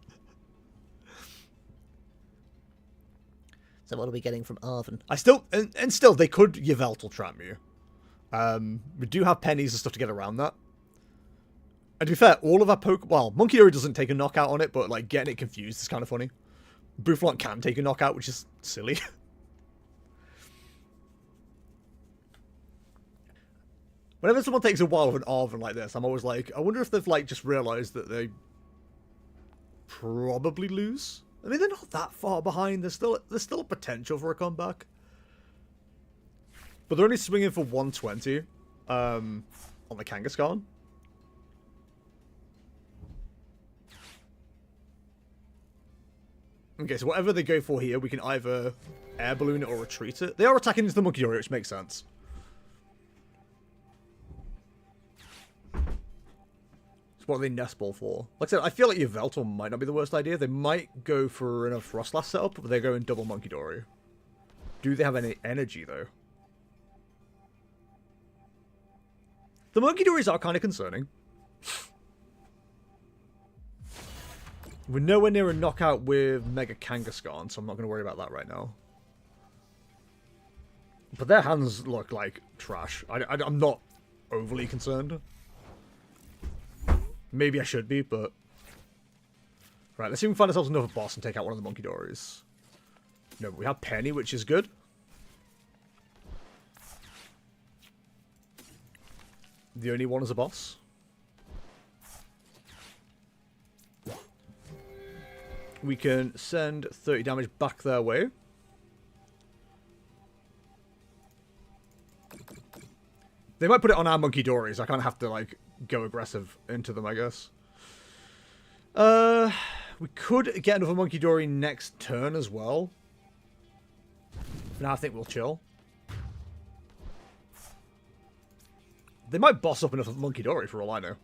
So what are we getting from Arven? I still... And still, they could Yveltal trap me. We do have pennies and stuff to get around that. And to be fair, all of our well, Monkey Dory doesn't take a knockout on it, but like getting it confused is kind of funny. Boufflant can take a knockout, which is silly. Whenever someone takes a while with an Arven like this, I'm always like, I wonder if they've like just realised that they probably lose. I mean, they're not that far behind. There's still a potential for a comeback. But they're only swinging for 120 on the Kangaskhan. Okay, so whatever they go for here, we can either air balloon it or retreat it. They are attacking into the Monkey Dory, which makes sense. So what are they nest ball for? Like I said, I feel like Yveltal might not be the worst idea. They might go for another Frostlass setup, but they're going double Monkey Dory. Do they have any energy, though? The Monkey Dories are kind of concerning. We're nowhere near a knockout with Mega Kangaskhan, so I'm not going to worry about that right now. But their hands look like trash. I'm not overly concerned. Maybe I should be, but... Right, let's see if we can find ourselves another boss and take out one of the Monkey Dories. No, but we have Penny, which is good. The only one is a boss. We can send 30 damage back their way. They might put it on our Monkey Dories. I kind of have to, like, go aggressive into them, I guess. We could get another Monkey Dory next turn as well. For now, I think we'll chill. They might boss up another Monkey Dory for all I know.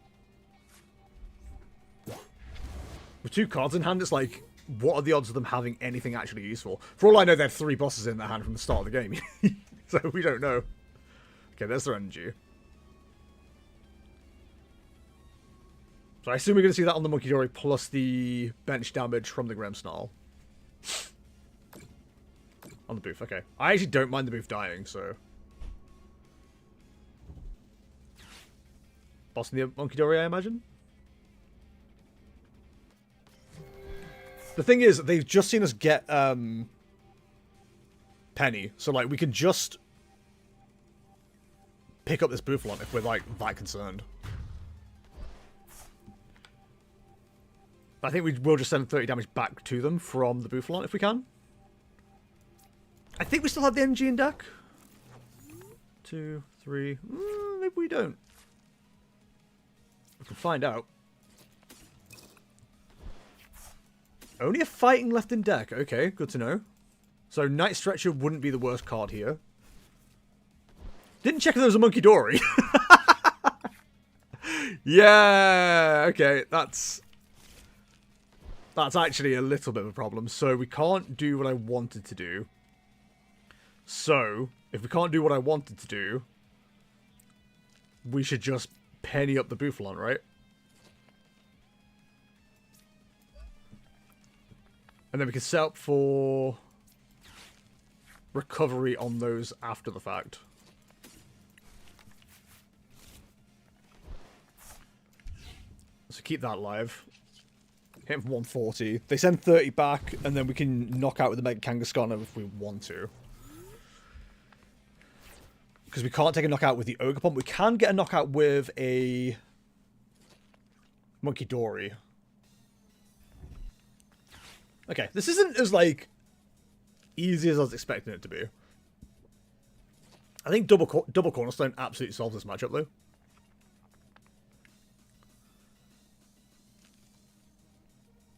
With 2 cards in hand, it's like, what are the odds of them having anything actually useful? For all I know, they have 3 bosses in their hand from the start of the game. So we don't know. Okay, there's their energy. So I assume we're going to see that on the Monkey Dory plus the bench damage from the Grimmsnarl. On the booth, okay. I actually don't mind the booth dying, so... Bossing the Monkey Dory, I imagine? The thing is, they've just seen us get Penny, so like we can just pick up this Bouffalon if we're like that concerned. I think we will just send 30 damage back to them from the Bouffalon if we can. I think we still have the energy in deck. 2, 3. Maybe we don't. We can find out. Only a fighting left in deck. Okay, good to know. So Night Stretcher wouldn't be the worst card here. Didn't check if there was a Monkey Dory. Yeah, okay, that's actually a little bit of a problem. So we can't do what I wanted to do. So, if we can't do what I wanted to do, we should just penny up the Bouffalon, right? And then we can set up for recovery on those after the fact. So keep that live. Hit him for 140. They send 30 back, and then we can knock out with the Mega Kangaskhan if we want to. Because we can't take a knockout with the Ogre Pump. We can get a knockout with a Monkey Dory. Okay, this isn't as, like, easy as I was expecting it to be. I think double Cornerstone absolutely solves this matchup, though.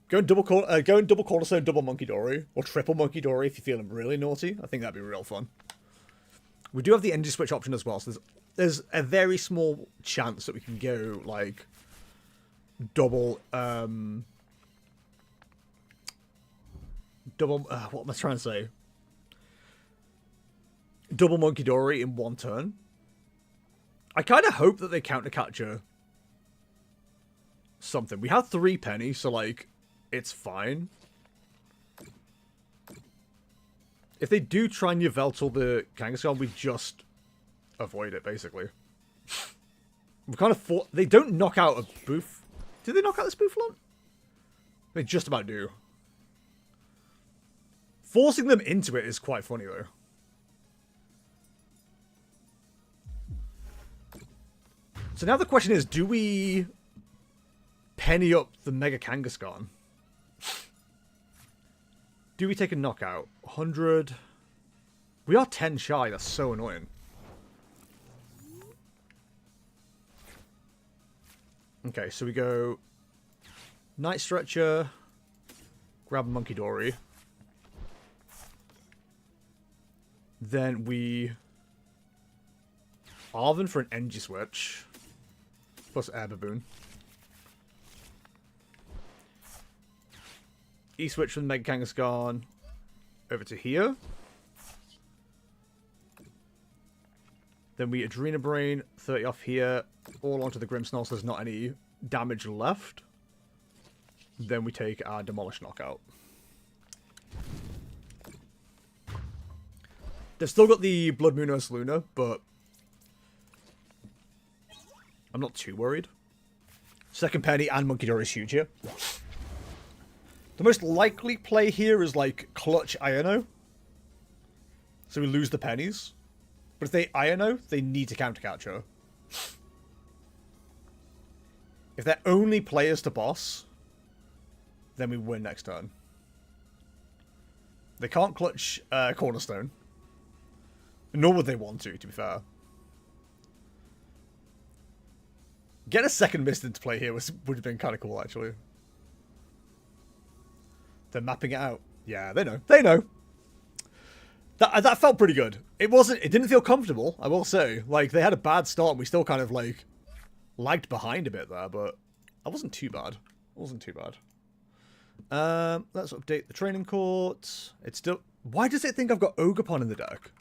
Go double Cornerstone, double Monkey Dory, or triple Monkey Dory if you're feeling really naughty. I think that'd be real fun. We do have the energy switch option as well, so there's a very small chance that we can go, like, double, what am I trying to say? Double Monkey Dory in one turn. I kind of hope that they counter capture something. We have 3 penny, so, like, it's fine. If they do try and Yveltal the Kangaskhan, we just avoid it, basically. We kind of fought... They don't knock out a Boof. Do they knock out this Bouffalon? They just about do. Forcing them into it is quite funny, though. So now the question is, do we penny up the Mega Kangaskhan? Do we take a knockout? 100. We are 10 shy. That's so annoying. Okay, so we go Night Stretcher, grab a Monkey Dory. Then we Arven for an energy switch. Plus Air Baboon. E-switch from Mega Kangaskhan over to here. Then we Adrena Brain, 30 off here, all onto the Grimmsnarl so there's not any damage left. Then we take our Demolish Knockout. They've still got the Blood Moon Ursa Luna, but I'm not too worried. Second penny and Monkey Dory is huge here. The most likely play here is, like, clutch Iono. So we lose the pennies. But if they Iono, they need to counter capture. If they're only players to boss, then we win next turn. They can't clutch Cornerstone. Nor would they want to be fair. Get a second Mist into play here would have been kind of cool, actually. They're mapping it out. Yeah, they know. They know. That felt pretty good. It didn't feel comfortable, I will say. Like, they had a bad start and we still kind of, like, lagged behind a bit there, but that wasn't too bad. It wasn't too bad. Let's update the training court. It's still... Why does it think I've got Ogerpon in the deck?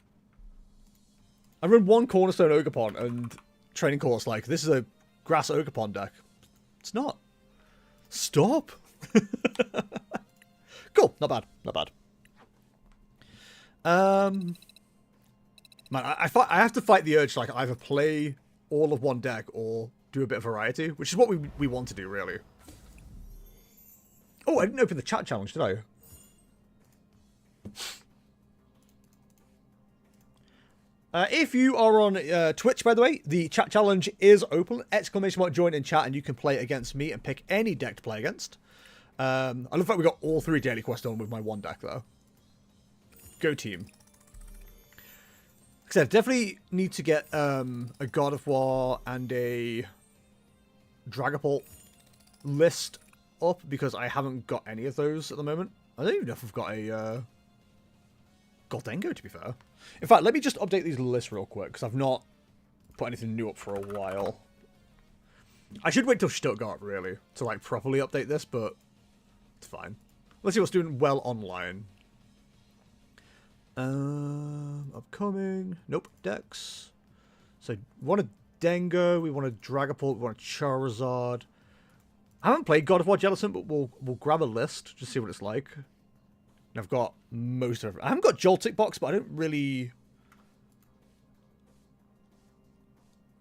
I run one Cornerstone Ogerpon and training court's like, this is a grass Ogerpon deck. It's not. Stop. Cool. Not bad. Not bad. Man, I have to fight the urge to like either play all of one deck or do a bit of variety, which is what we want to do, really. Oh, I didn't open the chat challenge, did I? If you are on Twitch, by the way, the chat challenge is open. ! Join in chat and you can play against me and pick any deck to play against. I love the fact we got all 3 daily quests on with my one deck, though. Go team. Like I said, definitely need to get a God of War and a Dragapult list up because I haven't got any of those at the moment. I don't even know if I've got a Goldengo, to be fair. In fact, let me just update these lists real quick because I've not put anything new up for a while. I should wait till Stuttgart, really, to like properly update this, but it's fine. Let's see what's doing well online. Upcoming. Nope. Decks. So, we want a Dengo, we want a Dragapult, we want a Charizard. I haven't played God of War Jellicent, but we'll grab a list, just see what it's like. And I've got most of it. I haven't got Joltik box, but I don't really...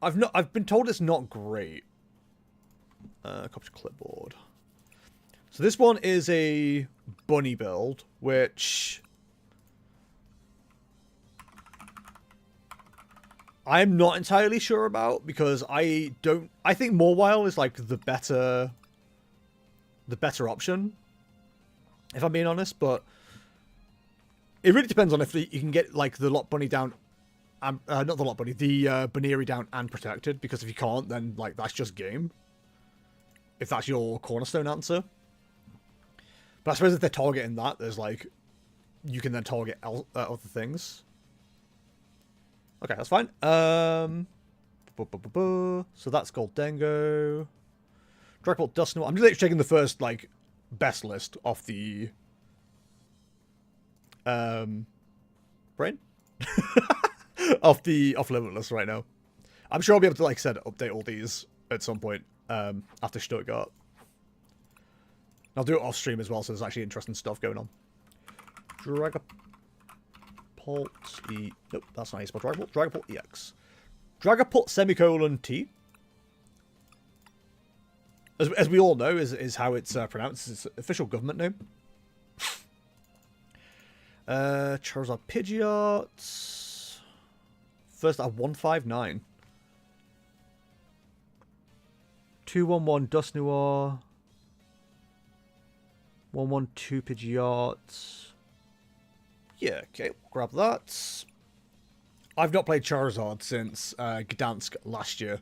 I've been told it's not great. Copy to clipboard. So this one is a bunny build, which... I'm not entirely sure about because I think Mawile is like the better option, if I'm being honest, but it really depends on if you can get like the Lot Bunny down, not the Lot Bunny, the Baneri down and protected, because if you can't, then like that's just game. If that's your cornerstone answer. But I suppose if they're targeting that, there's like, you can then target other things. Okay, that's fine. So that's Goldengo. Dragapult Dusknoir. I'm just like, checking the first, like, best list off the... brain? off Limitless right now. I'm sure I'll be able to, like I said, update all these at some point after Stuttgart. I'll do it off stream as well, so there's actually interesting stuff going on. Dragapult E... Nope, that's not how you spell Dragapult. Dragapult EX. Dragapult semicolon T. As we all know, is how it's pronounced. It's official government name. Charizard Pidgeot. First at 159. 211 Dusknoir. 112 Pidgeot. Yeah, okay, we'll grab that. I've not played Charizard since Gdansk last year.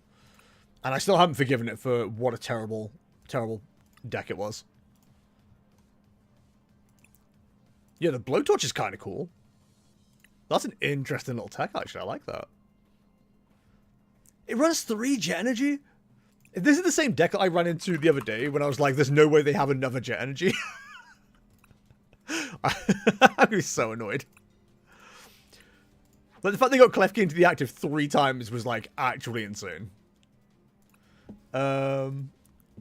And I still haven't forgiven it for what a terrible, terrible deck it was. Yeah, the Blowtorch is kind of cool. That's an interesting little tech, actually. I like that. It runs 3 Jet Energy? If this is the same deck that I ran into the other day when I was like, there's no way they have another Jet Energy. I'd be so annoyed. But the fact they got Klefki into the active 3 times was, like, actually insane. So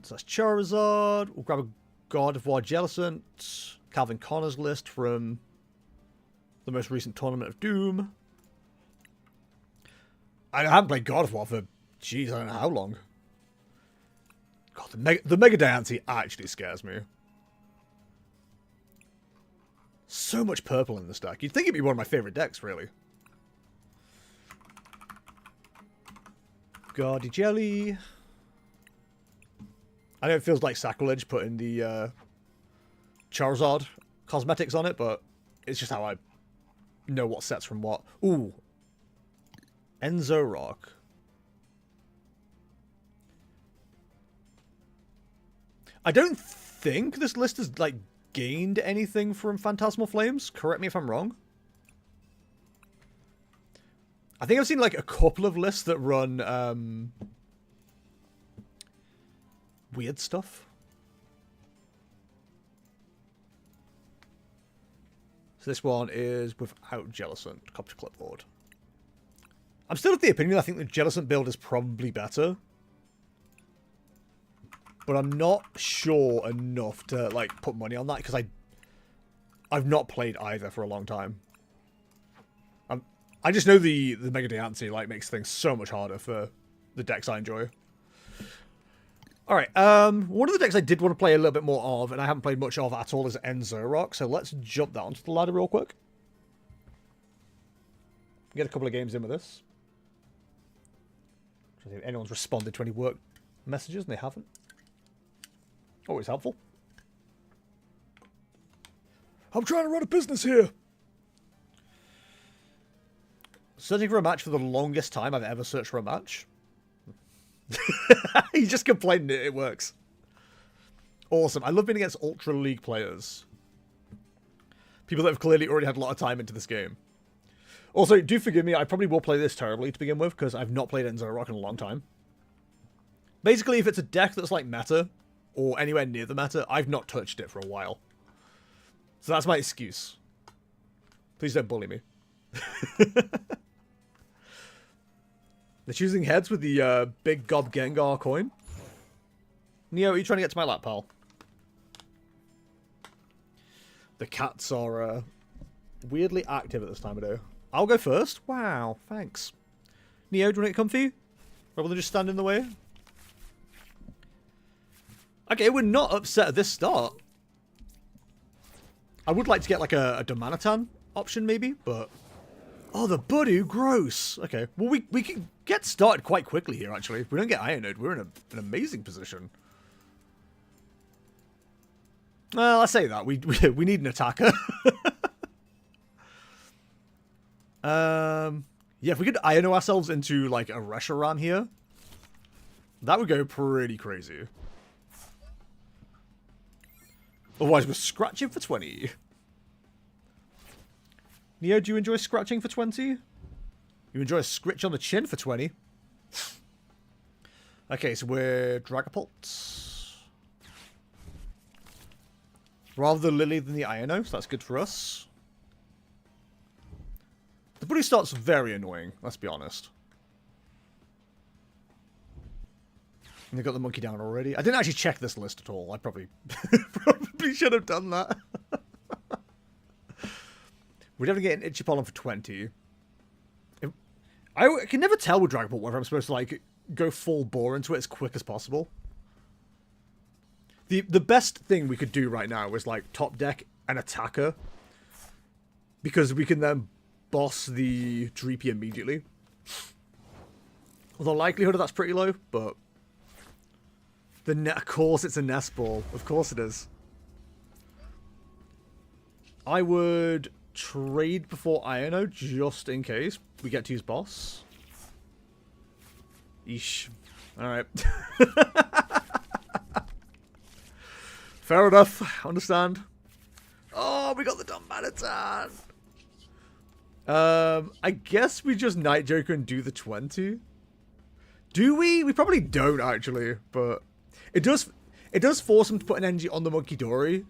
that's Charizard. We'll grab a God of War Jellicent. Calvin Connor's list from the most recent Tournament of Doom. I haven't played God of War for, jeez, I don't know how long. God, the Mega Diancie actually scares me. So much purple in this deck. You'd think it'd be one of my favorite decks, really. Gaudy Jelly. I know it feels like sacrilege putting the Charizard cosmetics on it, but it's just how I know what sets from what. Ooh. Enzo Rock. I don't think this list is, like, gained anything from Phantasmal Flames. Correct me if I'm wrong. I think I've seen like a couple of lists that run weird stuff. So this one is without Jellicent. Copy to clipboard. I'm still of the opinion I think the Jellicent build is probably better. But I'm not sure enough to like put money on that because I've not played either for a long time. I just know the Mega Deancy like makes things so much harder for the decks I enjoy. Alright, one of the decks I did want to play a little bit more of, and I haven't played much of at all, is Enzurok, so let's jump that onto the ladder real quick. Get a couple of games in with this. See if anyone's responded to any work messages, and they haven't. Always helpful. I'm trying to run a business here! Searching for a match for the longest time I've ever searched for a match. You just complained it works. Awesome. I love being against Ultra League players. People that have clearly already had a lot of time into this game. Also, do forgive me, I probably will play this terribly to begin with, because I've not played Enzurok in a long time. Basically, if it's a deck that's like meta, or anywhere near the meta, I've not touched it for a while. So that's my excuse. Please don't bully me. They're choosing heads with the big Gob Gengar coin. Neo, are you trying to get to my lap, pal? The cats are weirdly active at this time of day. I'll go first. Wow, thanks. Neo, do you want to get comfy? Rather than just stand in the way? Okay, we're not upset at this start. I would like to get like a Domanitan option maybe, but... Oh, the Budu, gross. Okay, well we can get started quite quickly here actually. If we don't get Ironode, we're in an amazing position. Well, I say that. We need an attacker. Yeah, if we could Iono ourselves into like a Reshiram here, that would go pretty crazy. Otherwise, we're scratching for 20. Neo, do you enjoy scratching for 20? You enjoy a scritch on the chin for 20? Okay, so we're Dragapult. Rather the Lily than the Iono, so that's good for us. The Buddy starts very annoying, let's be honest. And they got the monkey down already. I didn't actually check this list at all. I probably should have done that. We're definitely getting Itchy Pollen for 20. I can never tell with Dragon Ball whether I'm supposed to like go full bore into it as quick as possible. The best thing we could do right now is like top deck an attacker, because we can then boss the Dreepy immediately. Although the likelihood of that's pretty low, but of course it's a nest ball. Of course it is. I would trade before Iono just in case we get to use boss. Eesh. Alright. Fair enough. Understand. Oh, we got the Domanitan. I guess we just Night Joker and do the 20. Do we? We probably don't actually, but it does force him to put an energy on the Monkey Dory.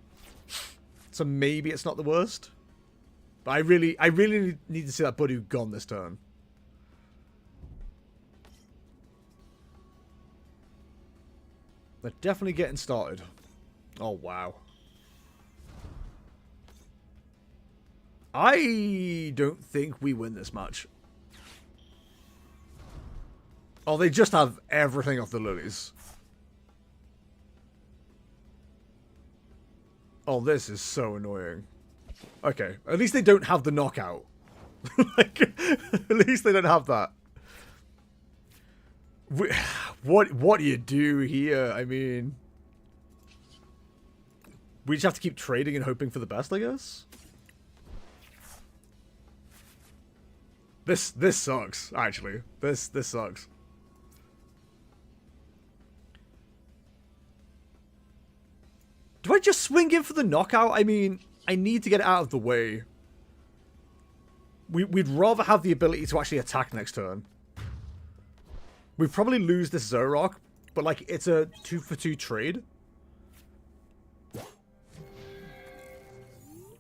So maybe it's not the worst. But I really need to see that Budu gone this turn. They're definitely getting started. Oh, wow. I don't think we win this match. Oh, they just have everything off the lilies. Oh, this is so annoying. Okay, at least they don't have the knockout. Like, at least they don't have that. What do you do here? I mean, we just have to keep trading and hoping for the best, I guess. This sucks, actually. This sucks. Do I just swing in for the knockout? I mean, I need to get it out of the way. We'd rather have the ability to actually attack next turn. We'd probably lose this Zoroark, but like it's a 2-for-2 trade.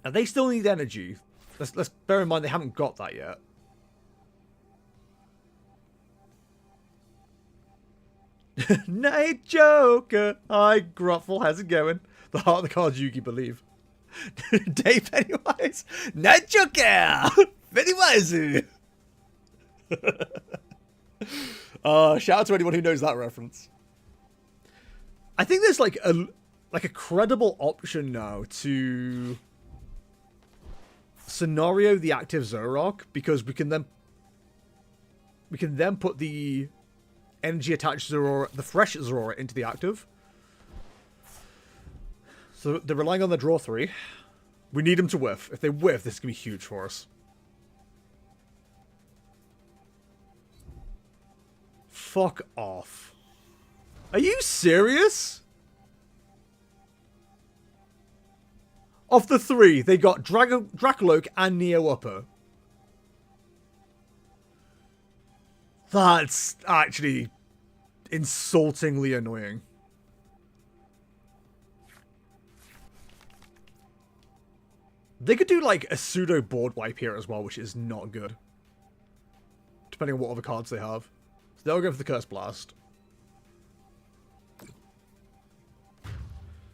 And they still need energy. Let's bear in mind they haven't got that yet. Night Joker! Hi, Gruffle, how's it going? The heart of the cards Yugi believe. Dave Pennywise! Night Joker! Pennywise! Shout out to anyone who knows that reference. I think there's like a credible option now to scenario the active Zoroark, because we can then put the energy attached Zorora, the fresh Zorora, into the active. So they're relying on the draw 3. We need them to whiff. If they whiff, this is going to be huge for us. Fuck off. Are you serious? Of the 3, they got Dracoloak and Neo Upper. That's actually insultingly annoying. They could do like a pseudo board wipe here as well, which is not good. Depending on what other cards they have. So they'll go for the Curse Blast.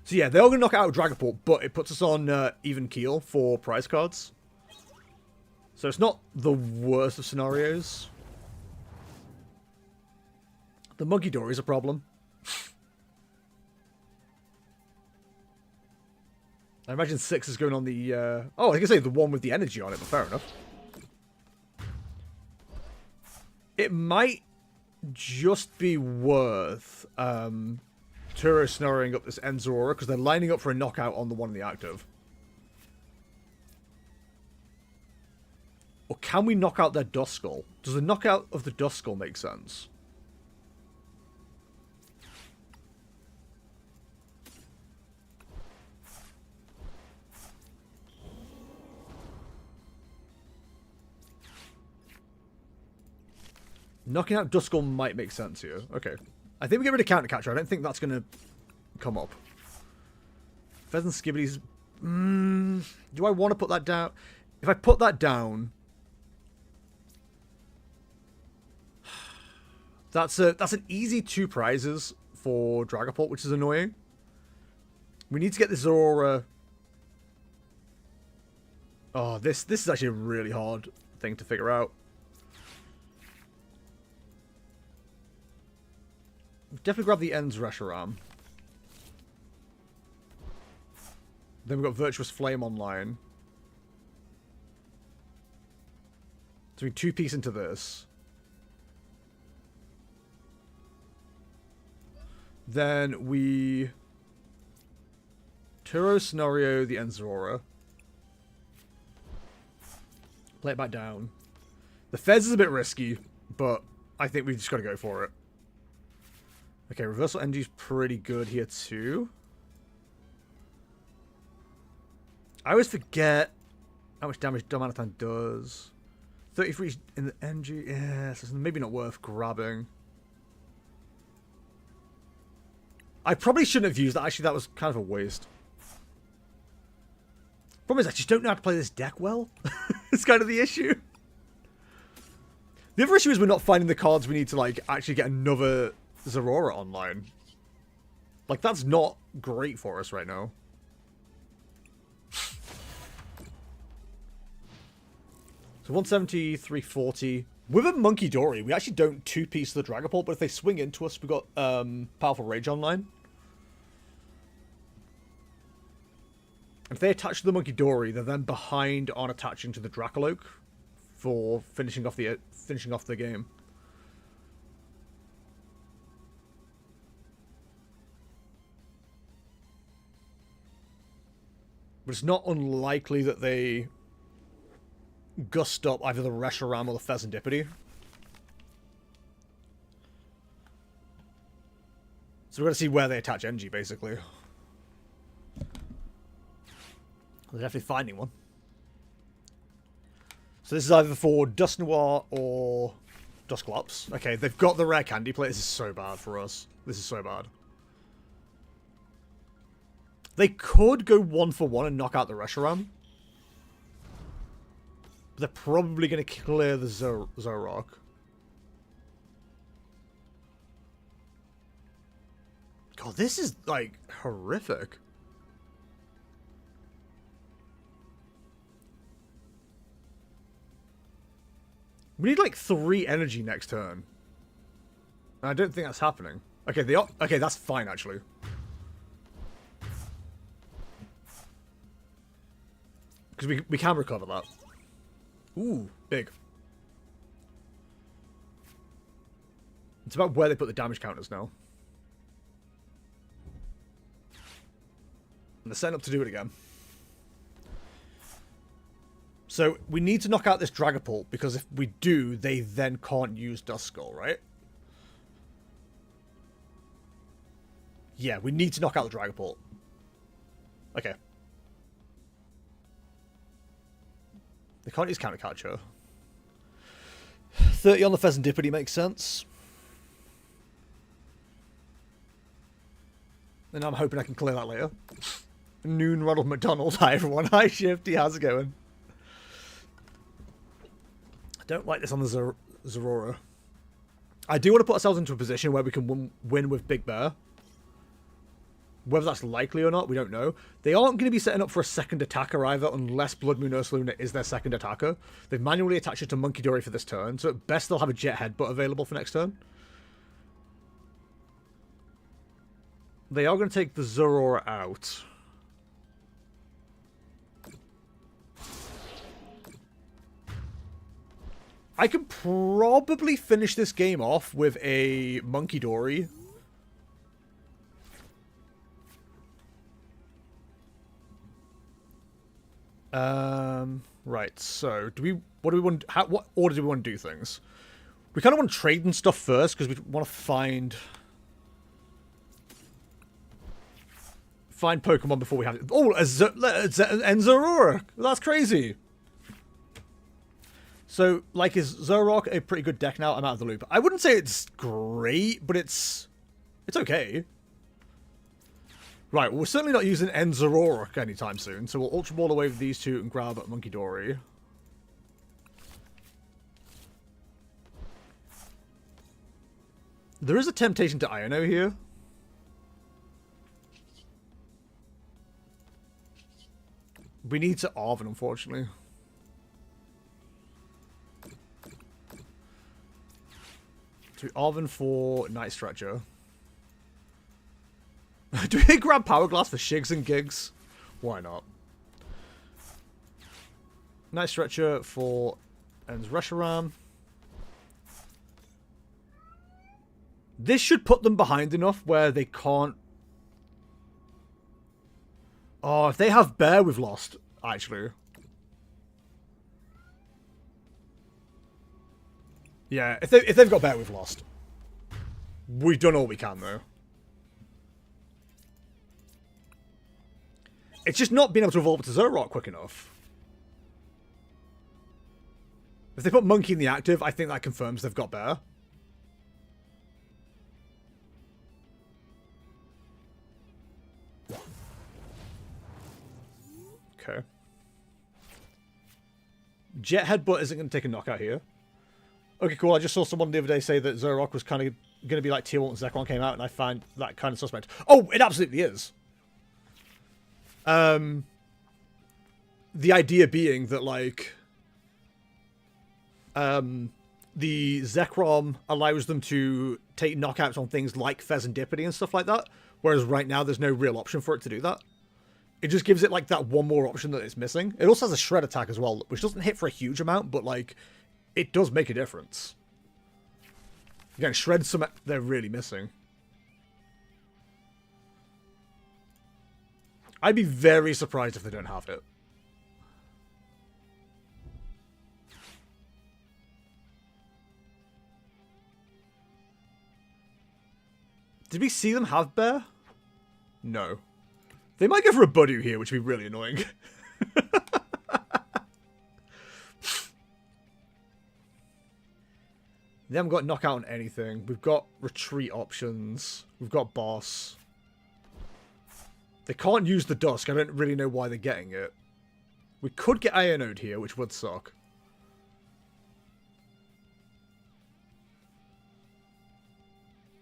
So yeah, they're all going to knock out Dragapult, but it puts us on even keel for prize cards. So it's not the worst of scenarios. The Monkey Door is a problem. I imagine 6 is going on the... oh, I was going to say the one with the energy on it, but fair enough. It might just be worth Turo scenarioing up this Enzora, because they're lining up for a knockout on the one in the active. Or can we knock out their Duskull? Does the knockout of the Duskull make sense? Knocking out Duskull might make sense here. Okay. I think we get rid of Countercatcher. I don't think that's going to come up. Pheasant Skibbities. Do I want to put that down? If I put that down... That's an easy 2 prizes for Dragapult, which is annoying. We need to get this Zora... Oh, this is actually a really hard thing to figure out. Definitely grab the Ends Reshiram. Then we've got Virtuous Flame online. So we 2-piece into this. Then we... Turo scenario the Enzora. Play it back down. The Fez is a bit risky, but I think we've just got to go for it. Okay, Reversal Energy is pretty good here too. I always forget how much damage Domanathan does. 33 in the energy. Yeah, so it's maybe not worth grabbing. I probably shouldn't have used that. Actually, that was kind of a waste. Problem is, I just don't know how to play this deck well. It's kind of the issue. The other issue is we're not finding the cards we need to, like, actually get another Zorora online. Like, that's not great for us right now. So 170, 340. With a Monkey Dory, we actually don't 2-piece the Dragapult, but if they swing into us, we've got Powerful Rage online. If they attach to the Monkey Dory, they're then behind on attaching to the Dracoloak for finishing off the game. But it's not unlikely that they gust up either the Reshiram or the Pheasantipity. So we're going to see where they attach Engie, basically. They're definitely finding one. So this is either for Dust Noir or Dusclops. Okay, they've got the rare candy plate. This is so bad for us. This is so bad. They could go 1-for-1 and knock out the Reshiram. They're probably going to clear the Zoroark. God, this is, like, horrific. We need, like, 3 energy next turn. I don't think that's happening. Okay, okay, that's fine, actually. Because we can recover that. Ooh, big. It's about where they put the damage counters now. And they're setting up to do it again. So, we need to knock out this Dragapult, because if we do, they then can't use Duskull, right? Yeah, we need to knock out the Dragapult. Okay. They can't use Counter Catcher. 30 on the Pheasantipity makes sense. And I'm hoping I can clear that later. Noon Ronald McDonald. Hi everyone. Hi Shifty. How's it going? I don't like this on the Zorora. I do want to put ourselves into a position where we can win with Big Bear. Whether that's likely or not, we don't know. They aren't going to be setting up for a second attacker either, unless Blood Moon Ursaluna is their second attacker. They've manually attached it to Monkey Dory for this turn, so at best they'll have a Jet Headbutt available for next turn. They are going to take the Zorora out. I can probably finish this game off with a Monkey Dory. Right, so what do we want, what order do we want to do things? We kind of want to trade and stuff first, because we want to find Pokemon before we have it. Oh, Zoroark! That's crazy! So, like, is Zoroark a pretty good deck now? I'm out of the loop. I wouldn't say it's great, but it's okay. Right, well, we're certainly not using Zoroark anytime soon, so we'll Ultra Ball away with these two and grab Monkey Dory. There is a temptation to Iono here. We need to Arven, unfortunately. So Arven for Night Stretcher. Do we grab Power Glass for shigs and gigs? Why not? Night Stretcher for Ends Reshiram. This should put them behind enough where they can't... Oh, if they have Bear, we've lost, actually. Yeah, if they've got Bear, we've lost. We've done all we can, though. It's just not being able to evolve to Zoroark quick enough. If they put Monkey in the active, I think that confirms they've got Bear. Okay. Jet Headbutt isn't going to take a knockout here. Okay, cool. I just saw someone the other day say that Zoroark was kind of going to be like Tier 1 and Zekrom came out, and I find that kind of suspect. Oh, it absolutely is. The idea being that, like, the Zekrom allows them to take knockouts on things like Pheasantipity and stuff like that, whereas right now there's no real option for it to do that. It just gives it, like, that one more option that it's missing. It also has a Shred attack as well, which doesn't hit for a huge amount, but, like, it does make a difference. Again, Shred's some they're really missing. I'd be very surprised if they don't have it. Did we see them have Bear? No. They might go for a Budu here, which would be really annoying. They haven't got knockout on anything. We've got retreat options. We've got boss. They can't use the Dusk. I don't really know why they're getting it. We could get Ionode here, which would suck.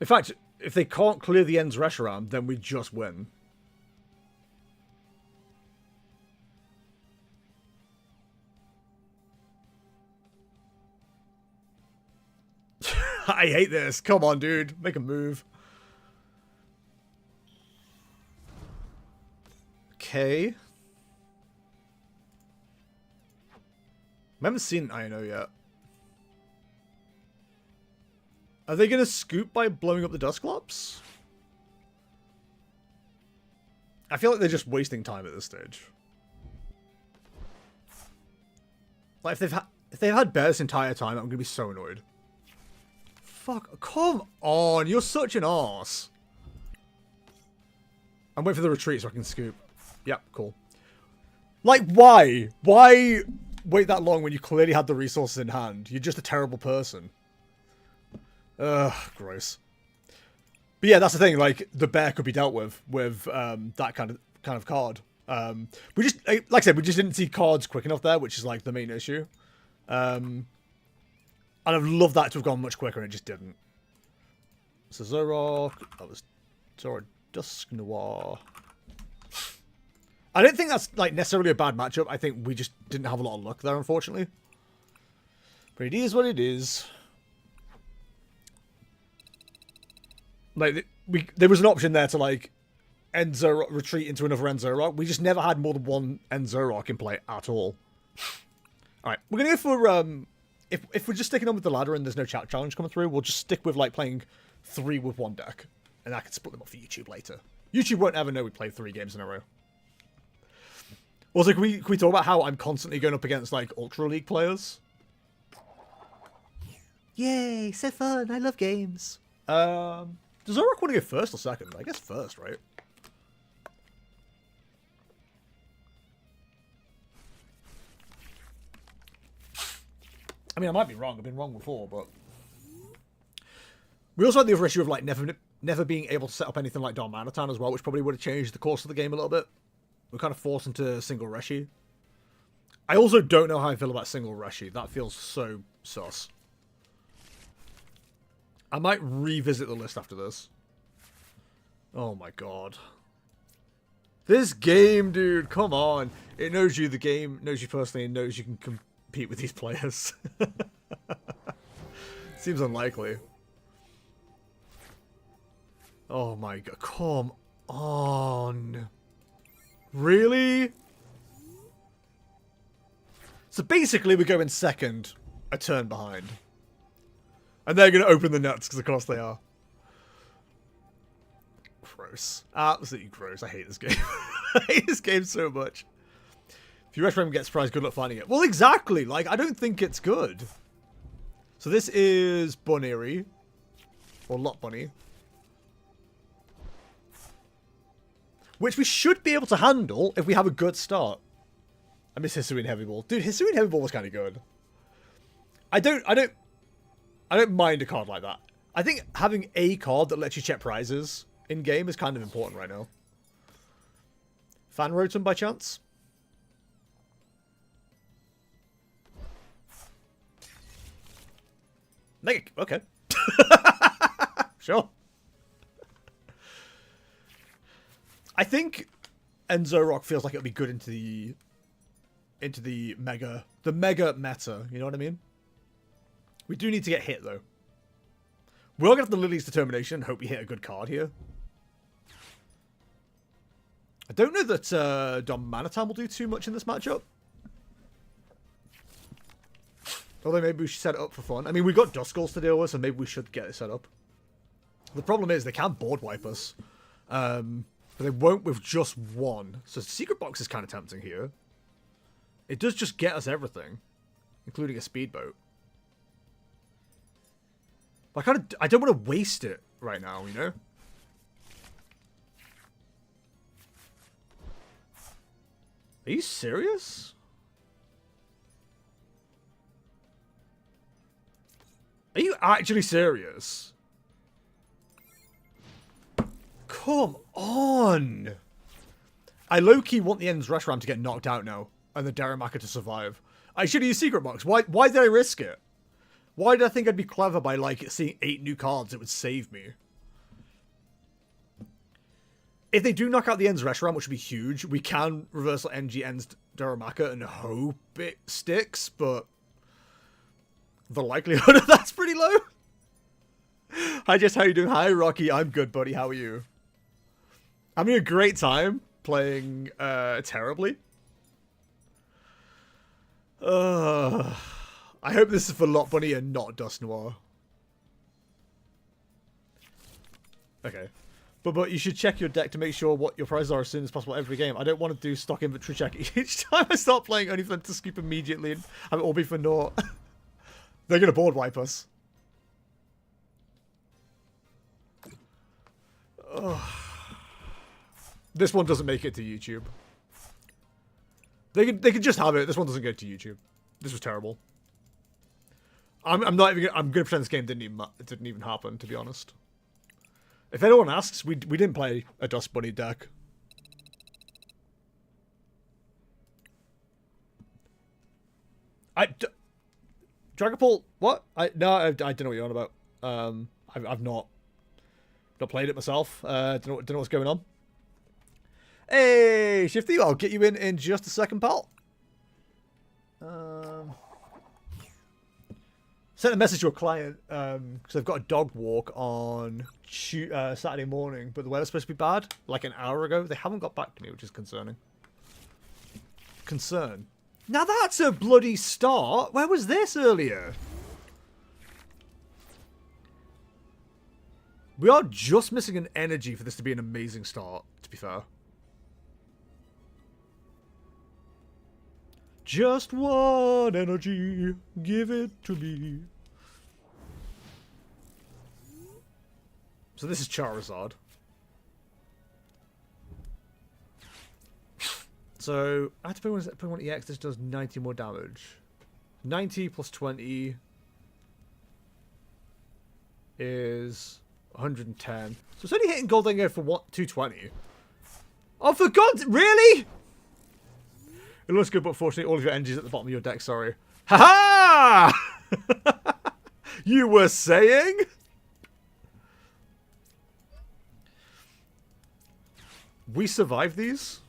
In fact, if they can't clear the Ends Reshiram, then we just win. I hate this. Come on, dude. Make a move. Okay. I haven't seen Ino yet. Are they going to scoop by blowing up the Dusclops? I feel like they're just wasting time at this stage. Like, if they've had bear this entire time, I'm going to be so annoyed. Fuck, come on, you're such an arse. I'm waiting for the retreat so I can scoop. Yep, cool. Like, why? Why wait that long when you clearly had the resources in hand? You're just a terrible person. Ugh, gross. But yeah, that's the thing, like, the bear could be dealt with that kind of card. We just, like I said, we just didn't see cards quick enough there, which is, like, the main issue. And I'd love that to have gone much quicker, and it just didn't. So Zorok, that was Zora Dusk Noir. I don't think that's like necessarily a bad matchup. I think we just didn't have a lot of luck there, unfortunately. But it is what it is. Like there was an option there to like end Zorok, retreat into another end Zorok. We just never had more than one end Zorok in play at all. All right, we're gonna go for if we're just sticking on with the ladder and there's no chat challenge coming through, we'll just stick with like playing 3 with 1 deck, and I can split them up for YouTube later. YouTube won't ever know we played 3 games in a row. Also, can we talk about how I'm constantly going up against like Ultra League players? Yay, so fun! I love games. Does Zorak want to go first or second? I guess first, right? I mean, I might be wrong. I've been wrong before, but we also had the other issue of like never being able to set up anything like Don Manatan as well, which probably would have changed the course of the game a little bit. We're kind of forced into single Reshi. I also don't know how I feel about single Reshi. That feels so sus. I might revisit the list after this. Oh my god. This game, dude, come on. It knows you, the game knows you personally, and knows you can compete with these players. Seems unlikely. Oh my god, come on. Really? So basically we're going second, a turn behind. And they're going to open the nuts, because of course they are. Gross. Absolutely gross. I hate this game. I hate this game so much. If you recommend get surprised, good luck finding it. Well, exactly. Like, I don't think it's good. So this is Boniri. Or Lot Bunny. Which we should be able to handle if we have a good start. I miss Hisuian Heavy Ball. Dude, Hisuian Heavy Ball was kind of good. I don't mind a card like that. I think having a card that lets you check prizes in-game is kind of important right now. Fan Rotom by chance? Okay. Sure. I think Enzo Rock feels like it'll be good into the mega meta, you know what I mean? We do need to get hit though. We're gonna have the Lily's Determination and hope we hit a good card here. I don't know that Dom Manatan will do too much in this matchup. Although maybe we should set it up for fun. I mean, we've got Duskulls to deal with, so maybe we should get it set up. The problem is they can't board wipe us. But they won't with just one. So Secret Box is kind of tempting here. It does just get us everything. Including a speedboat. But I don't want to waste it right now, you know? Are you serious? Are you actually serious? Come on! I low-key want the End's Rush Ram to get knocked out now, and the Darumaka to survive. I should have used Secret Box. Why did I risk it? Why did I think I'd be clever by, like, seeing 8 new cards? It would save me. If they do knock out the End's Rush Ram, which would be huge, we can reversal NG End's Darumaka and hope it sticks, but the likelihood of that's pretty low. Hi Jess, how you doing? Hi Rocky, I'm good buddy, how are you? I'm having a great time playing terribly. I hope this is for Lot Bunny and not Dust Noir. Okay. But you should check your deck to make sure what your prizes are as soon as possible every game. I don't want to do stock inventory check each time I start playing, only for them to skip immediately and have it all be for naught. They're going to board wipe us. Ugh. This one doesn't make it to YouTube. They could just have it. This one doesn't go to YouTube. This was terrible. I'm not even. I'm gonna pretend this game didn't even happen. To be honest. If anyone asks, we didn't play a Dust Bunny deck. Dragapult, what? I don't know what you're on about. I've not played it myself. Don't know what's going on. Hey, Shifty, I'll get you in just a second, pal. Sent a message to a client because I've got a dog walk on Saturday morning, but the weather's supposed to be bad. Like an hour ago, they haven't got back to me, which is concerning. Concern. Now that's a bloody start. Where was this earlier? We are just missing an energy for this to be an amazing start, to be fair. Just one energy, give it to me. So this is Charizard. So, I have to put one EX, this does 90 more damage. 90 plus 20 is 110. So it's only hitting Goldengo for what, 220? Oh, for God, really? It looks good, but fortunately all of your energy's at the bottom of your deck, sorry. Ha ha! You were saying? We survived these?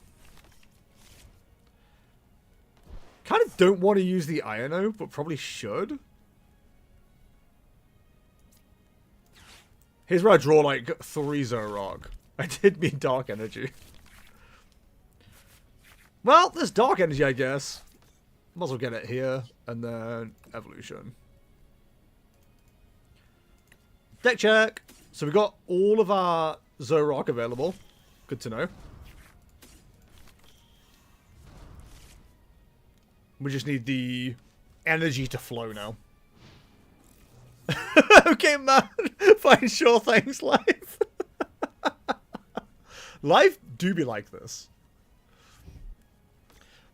Kind of don't want to use the Iono, but probably should. Here's where I draw like 3 Zoroark. I did mean Dark Energy. Well, there's Dark Energy, I guess. Might as well get it here, and then Evolution. Deck check! So we got all of our Zoroark available. Good to know. We just need the energy to flow now. Okay, man. Fine, sure, thanks, life. Life do be like this.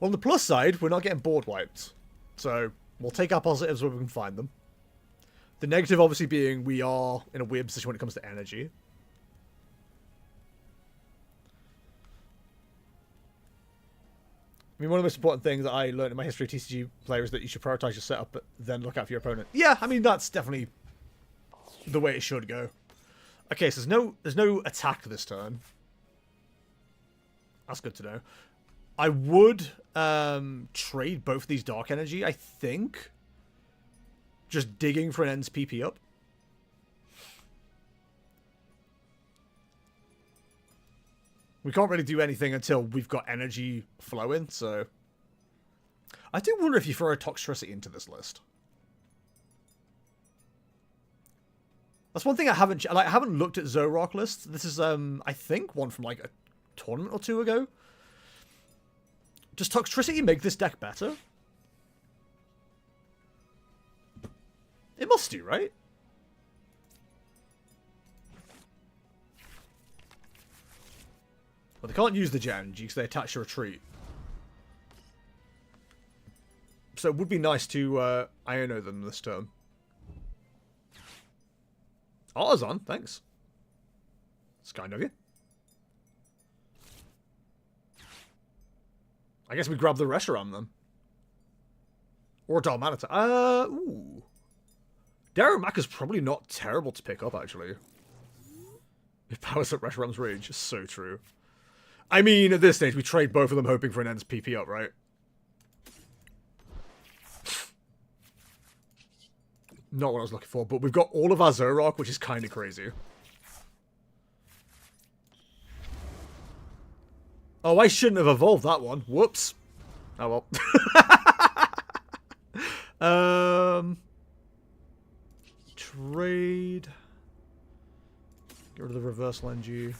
On the plus side, we're not getting board wiped. So, we'll take our positives where we can find them. The negative, obviously, being we are in a weird position when it comes to energy. I mean, one of the most important things that I learned in my history of TCG player is that you should prioritize your setup, but then look out for your opponent. Yeah, I mean, that's definitely the way it should go. Okay, so there's no attack this turn. That's good to know. I would trade both of these Dark Energy, I think. Just digging for an End's PP up. We can't really do anything until we've got energy flowing, so... I do wonder if you throw a Toxtricity into this list. That's one thing I haven't... Like, I haven't looked at Zoroark lists. This is, I think, one from, like, a tournament or two ago. Does Toxtricity make this deck better? It must do, right? But they can't use the Jet Energy because they attach to Retreat. so it would be nice to Iono them this turn. Artisan, thanks. It's kind of you. I guess we grab the Reshiram then. Or Dalmanita. Ooh. Darumaka's probably not terrible to pick up, actually. It powers up Reshiram's Rage. It's so true. I mean, at this stage, we trade both of them hoping for an Ends PP up, right? Not what I was looking for, but we've got all of our Zoroark, which is kind of crazy. Oh, I shouldn't have evolved that one. Whoops. Oh, well. Trade. Get rid of the reversal NG.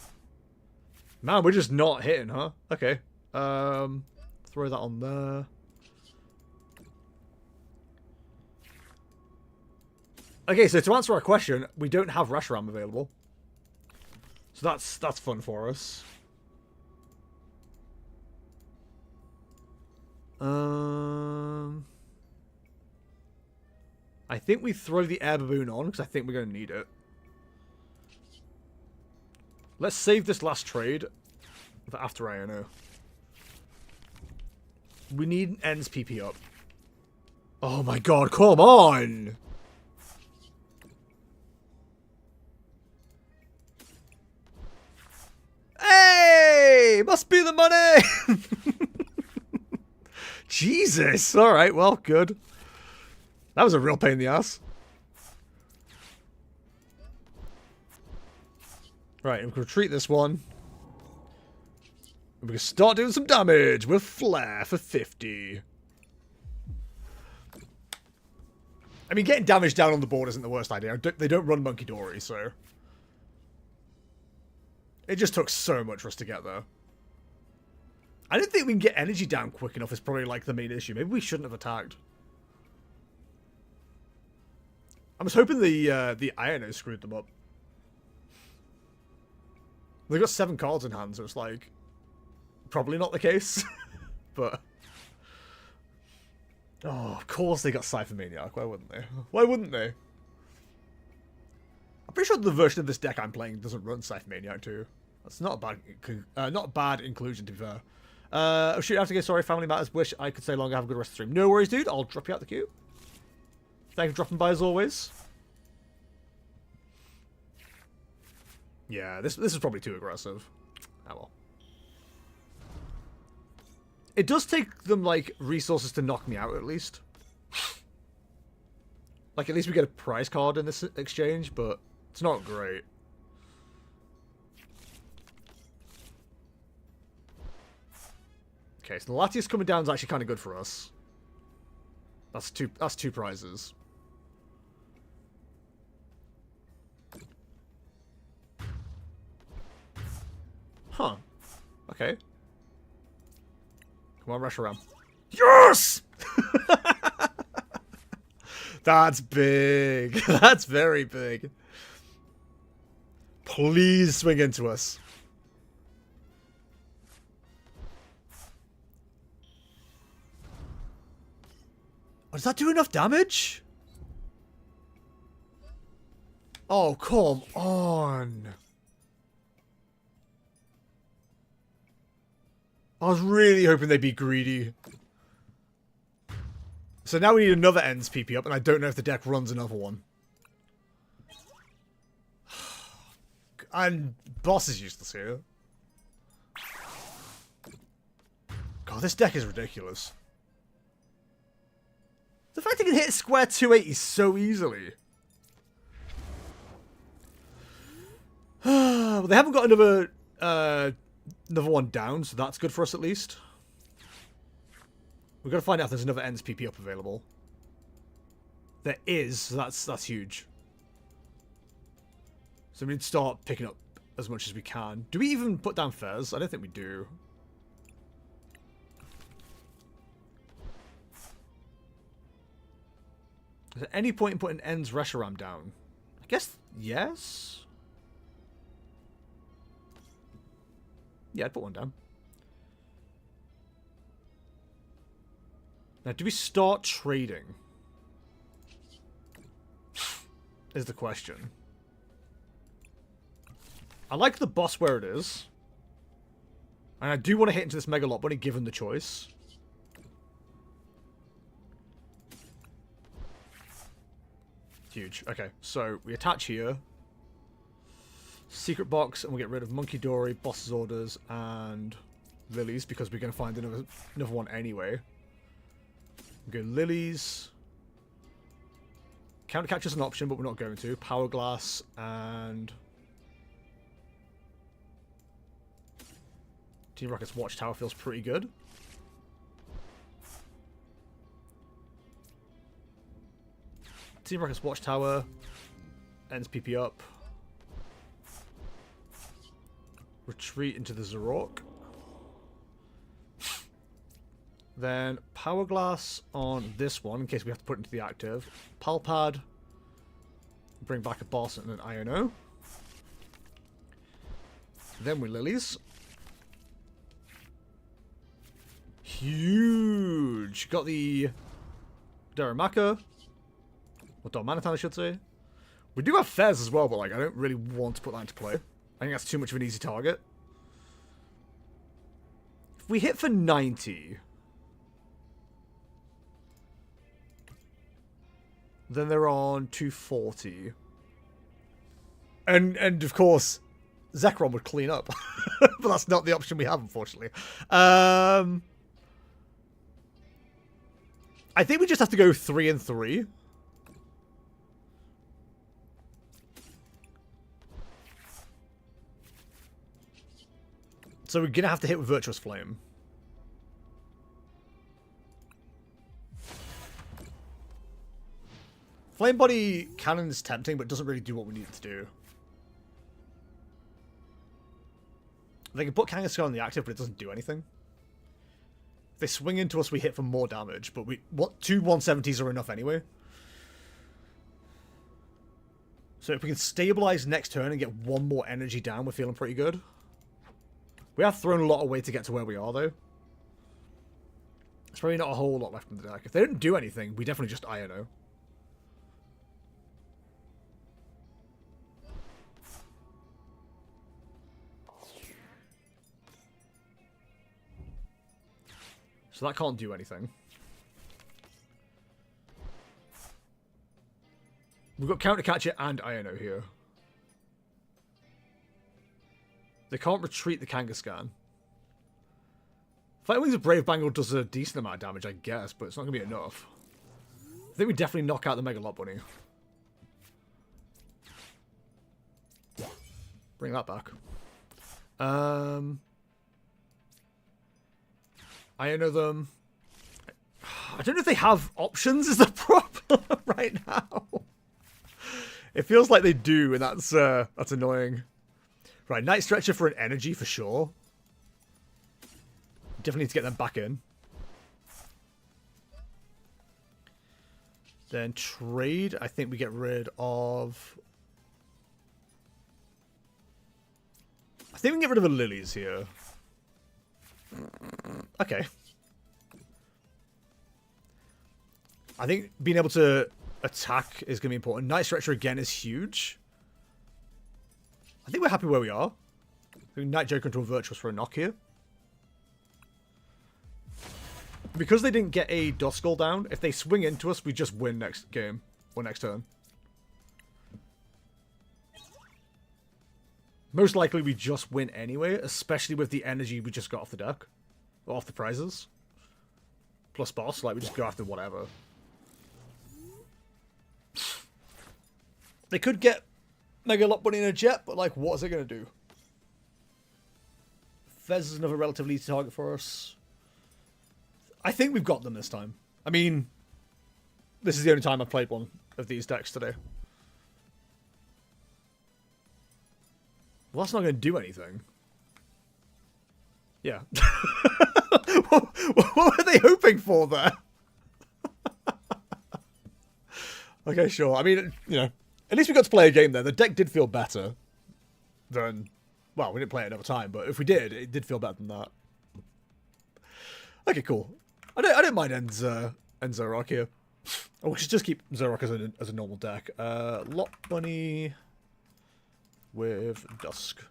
Man, we're just not hitting, huh? Okay. Throw that on there. Okay, so to answer our question, we don't have Reshiram available. So that's fun for us. I think we throw the Air Baboon on, because I think we're going to need it. Let's save this last trade for after Iono. We need an Ends PP up. Oh my god, come on! Hey! Must be the money! Jesus! Alright, well, good. That was a real pain in the ass. Right, we can retreat this one. And we can start doing some damage with Flare for 50. I mean, getting damage down on the board isn't the worst idea. They don't run Monkey Dory, so... It just took so much for us to get there. I don't think we can get energy down quick enough is probably, like, the main issue. Maybe we shouldn't have attacked. I was hoping the Iono screwed them up. They've got 7 cards in hand, so it's like... Probably not the case. But... Oh, of course they got Cypher Maniac. Why wouldn't they? Why wouldn't they? I'm pretty sure the version of this deck I'm playing doesn't run Cypher Maniac too. That's not a bad inclusion, to be fair. Oh shoot, I have to go. Sorry, family matters. Wish I could stay longer. Have a good rest of the stream. No worries, dude. I'll drop you out the queue. Thanks for dropping by as always. Yeah, this is probably too aggressive. Oh well. It does take them, like, resources to knock me out, at least. Like, at least we get a prize card in this exchange, but it's not great. Okay, so the Latias coming down is actually kind of good for us. That's two prizes. Huh. Okay. Come on, rush around. Yes! That's big. That's very big. Please swing into us. Oh, does that do enough damage? Oh, come on. I was really hoping they'd be greedy. So now we need another Ends PP up, and I don't know if the deck runs another one. And boss is useless here. God, this deck is ridiculous. The fact it can hit square 280 so easily. Well, they haven't got another one down, so that's good for us at least. We've got to find out if there's another Ends PP up available. There is, so that's huge. So we need to start picking up as much as we can. Do we even put down Fez? I don't think we do. Is there any point in putting Ends Reshiram down? I guess yes. Yeah, I'd put one down. Now, do we start trading? Is the question. I like the boss where it is. And I do want to hit into this Mega Lot Bunny given the choice. Huge. Okay, so we attach here. Secret box, and we'll get rid of Monkey Dory, Boss's Orders, and Lilies, because we're going to find another one anyway. We'll go Lilies. Counter Catch is an option, but we're not going to. Power Glass, and Team Rocket's Watchtower feels pretty good. Team Rocket's Watchtower ends PP up. Retreat into the Zarok. Then Power Glass on this one, in case we have to put it into the active. Palpad. Bring back a boss and an INO. Then we Lilies. Huge! Got the Daramaka. Or Dormanitan, I should say. We do have Fez as well, but like I don't really want to put that into play. I think that's too much of an easy target. If we hit for 90... then they're on 240. And of course, Zekrom would clean up. But that's not the option we have, unfortunately. I think we just have to go 3 and 3. So we're going to have to hit with Virtuous Flame. Flame Body Cannon is tempting, but doesn't really do what we need it to do. They can put Kangaskhan on the active, but it doesn't do anything. If they swing into us, we hit for more damage, but two 170s are enough anyway. So if we can stabilize next turn and get one more energy down, we're feeling pretty good. We have thrown a lot away to get to where we are, though. There's probably not a whole lot left in the deck. If they don't do anything, we definitely just INO. So that can't do anything. We've got Counter Catcher and INO here. They can't retreat the Kangaskhan. Fighting Wings of Brave Bangle does a decent amount of damage, I guess, but it's not going to be enough. I think we definitely knock out the Mega Lot Bunny. Bring that back. I know them. I don't know if they have options is the problem right now. It feels like they do, and that's annoying. Right, Night Stretcher for an energy for sure. Definitely need to get them back in. Then trade, I think we get rid of... I think we can get rid of the Lilies here. Okay. I think being able to attack is going to be important. Night Stretcher again is huge. I think we're happy where we are. Night Joker into a Virtuous for a knock here. Because they didn't get a Duskull down, if they swing into us, we just win next game. Or next turn. Most likely we just win anyway, especially with the energy we just got off the deck. Or off the prizes. Plus boss, like we just go after whatever. They could get Mega Lot Bunny in a jet, but like, what is it going to do? Fez is another relatively easy target for us. I think we've got them this time. I mean, this is the only time I've played one of these decks today. Well, that's not going to do anything. Yeah. what were they hoping for there? Okay, sure. I mean, you know, at least we got to play a game there. The deck did feel better than... Well, we didn't play it another time, but if we did, it did feel better than that. Okay, cool. I don't mind end Zoroark here. Oh, we should just keep Zoroark as a normal deck. Lot Bunny with Dusk.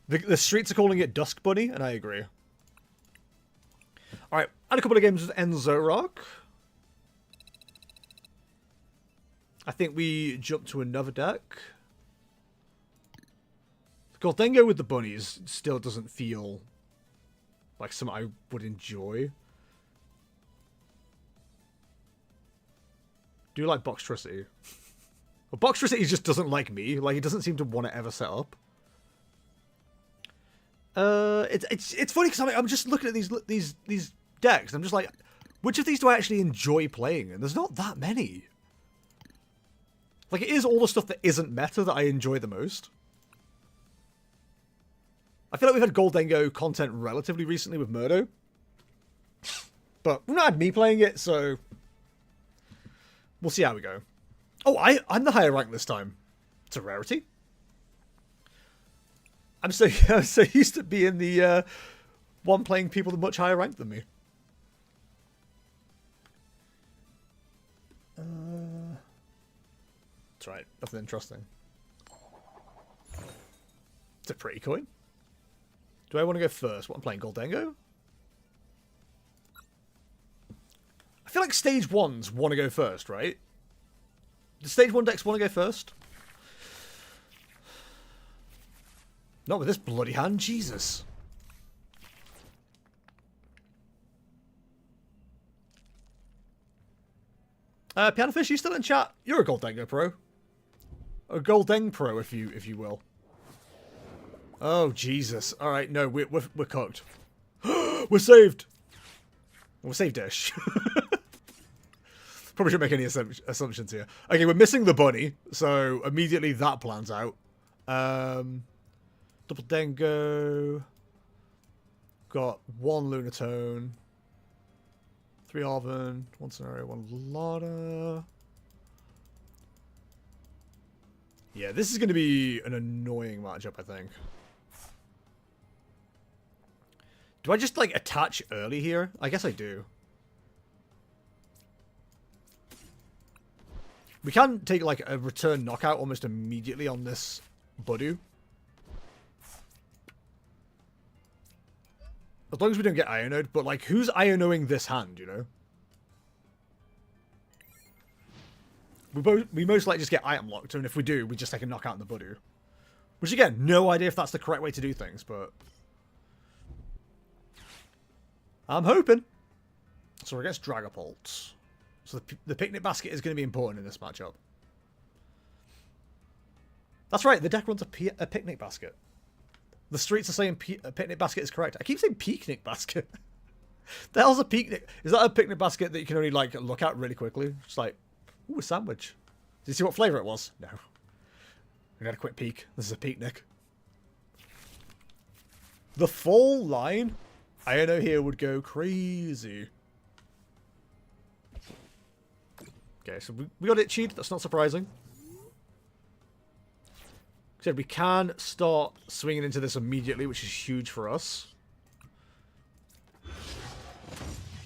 The streets are calling it Dusk Bunny, and I agree. Alright, had a couple of games with end Zoroark. I think we jump to another deck. Goldengo with the bunnies still doesn't feel like something I would enjoy. Do you like Boxtricity? Well, Boxtricity just doesn't like me. Like, he doesn't seem to want to ever set up. It's funny because I'm just looking at these decks. And I'm just like, which of these do I actually enjoy playing? And there's not that many. Like, it is all the stuff that isn't meta that I enjoy the most. I feel like we've had Goldengo content relatively recently with Murdo. But we've not had me playing it, so we'll see how we go. Oh, I'm the higher rank this time. It's a rarity. I'm so used to being the one playing people with much higher rank than me. That's right. Nothing interesting. It's a pretty coin. Do I want to go first? What, I'm playing Goldengo? I feel like stage ones want to go first, right? Do stage one decks want to go first? Not with this bloody hand, Jesus. Pianofish, you still in chat? You're a Goldengo pro. A Goldeng pro, if you will. Oh, Jesus. Alright, no, we're cooked. We're saved! We're saved-ish. Probably shouldn't make any assumptions here. Okay, we're missing the bunny, so immediately that plans out. Double Dengo. Got one Lunatone. 3 Arven. 1 Scenario, 1 Lotta. Yeah, this is going to be an annoying matchup, I think. Do I just, like, attach early here? I guess I do. We can take, like, a return knockout almost immediately on this Budu. As long as we don't get Ionoed, but, like, who's Ionoing this hand, you know? We most likely just get item locked, and if we do, we just take a knockout in the Budu. Which, again, no idea if that's the correct way to do things, but I'm hoping. So I guess Dragapult. So the picnic basket is going to be important in this matchup. That's right, the deck runs a picnic basket. The streets are saying a picnic basket is correct. I keep saying picnic basket. The hell's a picnic? Is that a picnic basket that you can only, like, look at really quickly? Just like, ooh, a sandwich. Did you see what flavour it was? No. I got a quick peek. This is a picnic. The full line, Iono here would go crazy. Okay, so we got it cheated. That's not surprising. Said we can start swinging into this immediately, which is huge for us.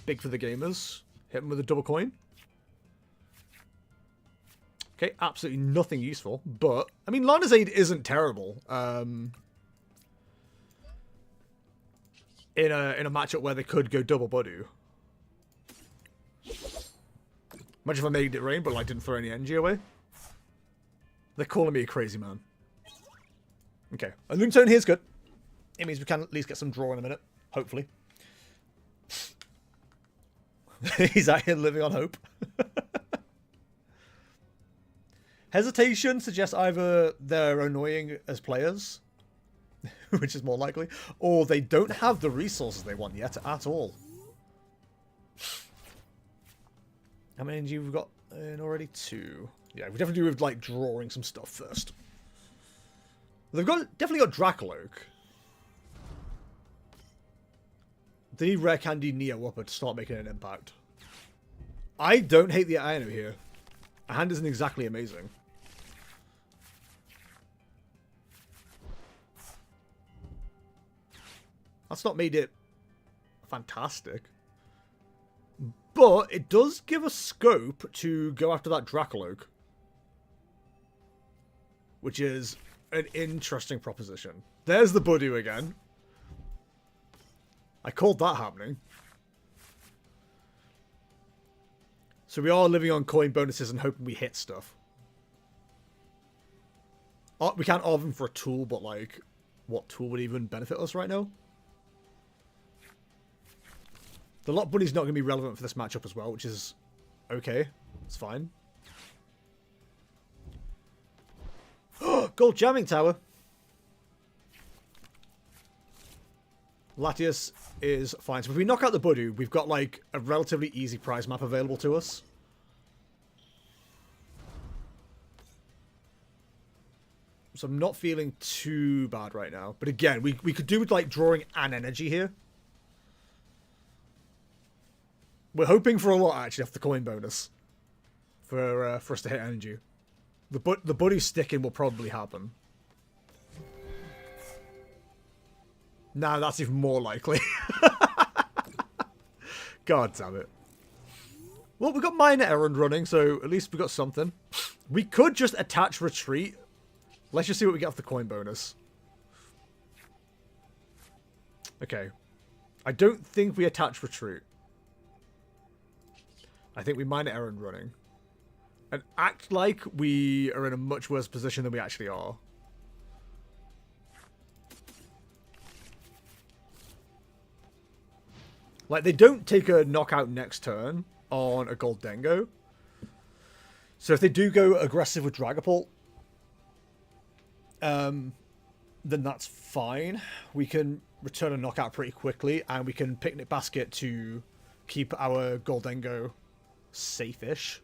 Big for the gamers. Hit them with a double coin. Okay, absolutely nothing useful, but I mean, Lana's Aid isn't terrible. In a matchup where they could go double Budu. Imagine if I made it rain, but like didn't throw any energy away. They're calling me a crazy man. Okay, a Lunatone here's good. It means we can at least get some draw in a minute, hopefully. He's out here living on hope. Hesitation suggests either they're annoying as players, which is more likely, or they don't have the resources they want yet at all. How many energy we've got in already? 2. Yeah, we definitely do with, like, drawing some stuff first. They've definitely got Dracoloak. They need Rare Candy Neo Upper to start making an impact. I don't hate the Iono here. A hand isn't exactly amazing. That's not made it fantastic. But it does give us scope to go after that Dracoloak, which is an interesting proposition. There's the Budu again. I called that happening. So we are living on coin bonuses and hoping we hit stuff. We can't offer them for a tool, but like, what tool would even benefit us right now? The Lot Bunny's not going to be relevant for this matchup as well, which is okay. It's fine. Gold Jamming Tower. Latias is fine. So if we knock out the Budu, we've got like a relatively easy prize map available to us. So I'm not feeling too bad right now. But again, we could do with like drawing an energy here. We're hoping for a lot actually off the coin bonus. For us to hit energy. The Budu sticking will probably happen. Nah, that's even more likely. God damn it. Well, we've got Minor Errand running, so at least we've got something. We could just attach Retreat. Let's just see what we get off the coin bonus. Okay. I don't think we attach Retreat. I think we Minor Errand running. And act like we are in a much worse position than we actually are. Like, they don't take a knockout next turn on a Gold Dengo. So if they do go aggressive with Dragapult, then that's fine. We can return a knockout pretty quickly, and we can Picnic Basket to keep our Gold Dengo safe-ish.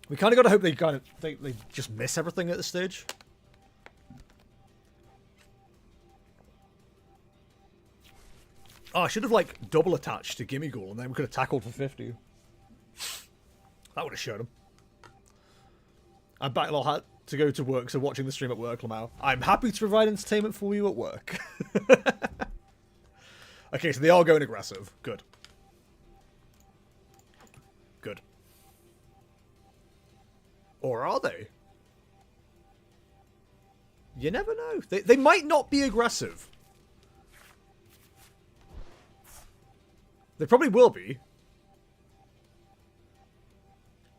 We kind of got to hope they just miss everything at this stage. Oh, I should have, like, double attached to Gimme Ghoul, and then we could have tackled for 50. That would have showed him. I'm back, had to go to work, so watching the stream at work, Lamau. I'm happy to provide entertainment for you at work. Okay, so they are going aggressive. Good. Good. Or are they? You never know. They might not be aggressive. They probably will be.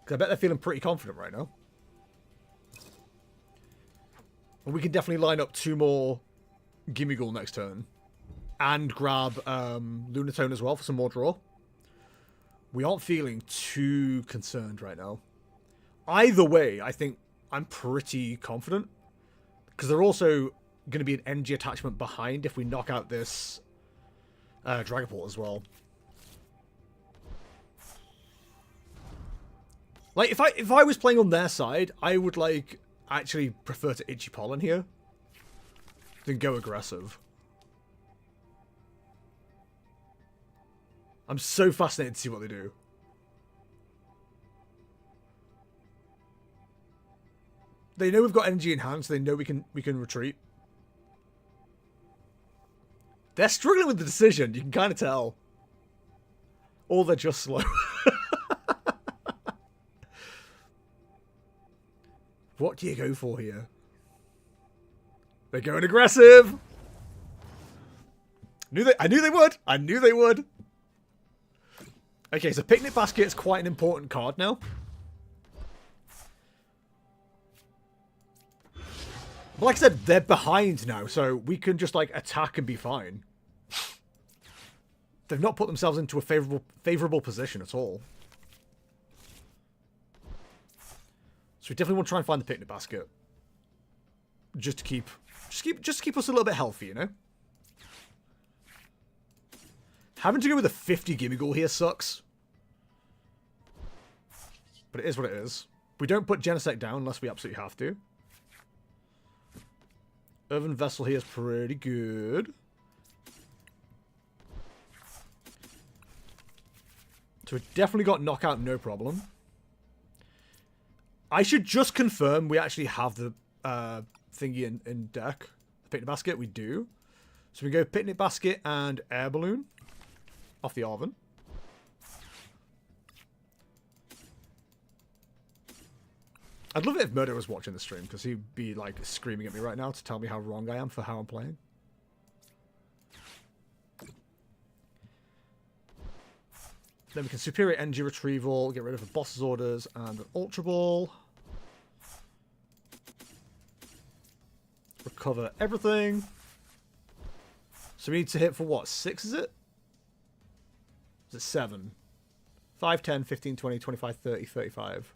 Because I bet they're feeling pretty confident right now. And we can definitely line up 2 more Gimme Ghoul next turn. And grab Lunatone as well for some more draw. We aren't feeling too concerned right now. Either way, I think I'm pretty confident. Because they're also going to be an energy attachment behind if we knock out this Dragapult as well. Like, if I was playing on their side, I would, like, actually prefer to Itchy Pollen here than go aggressive. I'm so fascinated to see what they do. They know we've got energy in hand, so they know we can retreat. They're struggling with the decision, you can kind of tell. Or they're just slow. What do you go for here? They're going aggressive. I knew they would. I knew they would. Okay, so Picnic Basket is quite an important card now. But like I said, they're behind now, so we can just like attack and be fine. They've not put themselves into a favorable position at all. So we definitely want to try and find the Picnic Basket. Just to keep us a little bit healthy, you know? Having to go with a 50 Gimme Ghoul here sucks. But it is what it is. We don't put Genesect down unless we absolutely have to. Earthen Vessel here is pretty good. So we definitely got Knockout, no problem. I should just confirm we actually have the thingy in deck. The Picnic Basket, we do. So we go Picnic Basket and Air Balloon off the Arven. I'd love it if Murder was watching the stream, because he'd be like screaming at me right now to tell me how wrong I am for how I'm playing. Then we can Superior Energy Retrieval, get rid of the Boss's Orders and an Ultra Ball. Recover everything. So we need to hit for what? 6 is it? Is it 7? 5, 10, 15, 20, 25, 30, 35.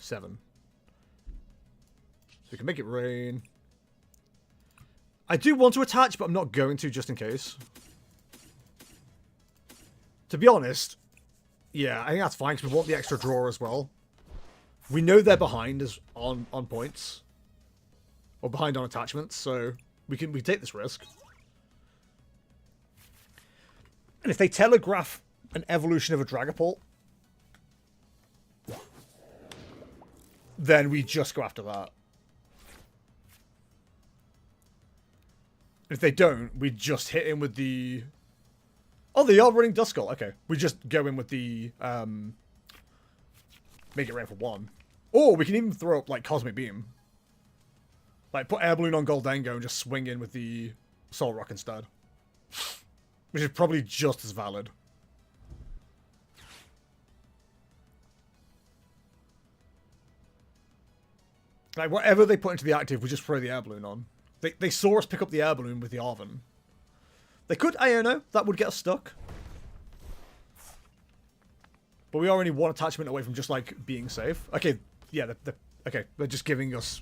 7. So we can make it rain. I do want to attach, but I'm not going to just in case. To be honest, yeah, I think that's fine because we want the extra draw as well. We know they're behind us on points. Or behind on attachments, so we take this risk. And if they telegraph an evolution of a Dragapult, then we just go after that. If they don't, we just hit him with the... Oh, they are running Duskull. Okay. We just go in with the... Make it rain for 1. Or we can even throw up, like, Cosmic Beam. Like, put Air Balloon on Goldengo and just swing in with the Soul Rock instead. Which is probably just as valid. Like, whatever they put into the active, we just throw the Air Balloon on. They saw us pick up the Air Balloon with the Arven. They could Iono. That would get us stuck. But we are only one attachment away from just, like, being safe. Okay, yeah, okay, they're just giving us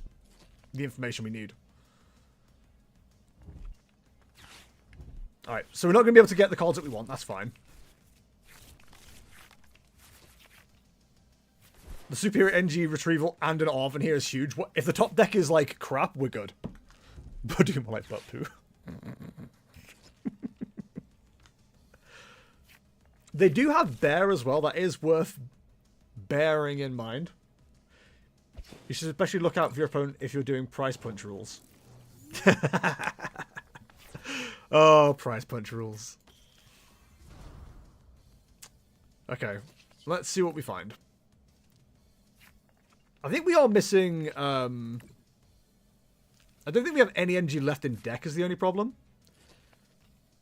the information we need. Alright, so we're not going to be able to get the cards that we want. That's fine. The Superior NG Retrieval and an Arven here is huge. What, if the top deck is, like, crap, we're good. But do more like butt poo. They do have Bear as well. That is worth bearing in mind. You should especially look out for your opponent if you're doing price punch rules. Oh, price punch rules. Okay, let's see what we find. I think we are missing... I don't think we have any energy left in deck is the only problem.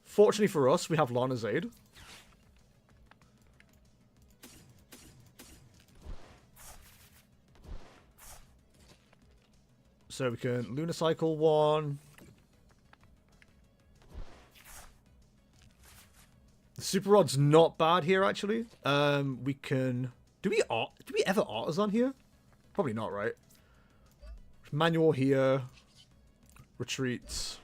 Fortunately for us, we have Lana's Aid. So we can Lunacycle 1. The Super Rod's not bad here, actually. We can... Do we ever Artisan here? Probably not, right? Manual here. Retreats.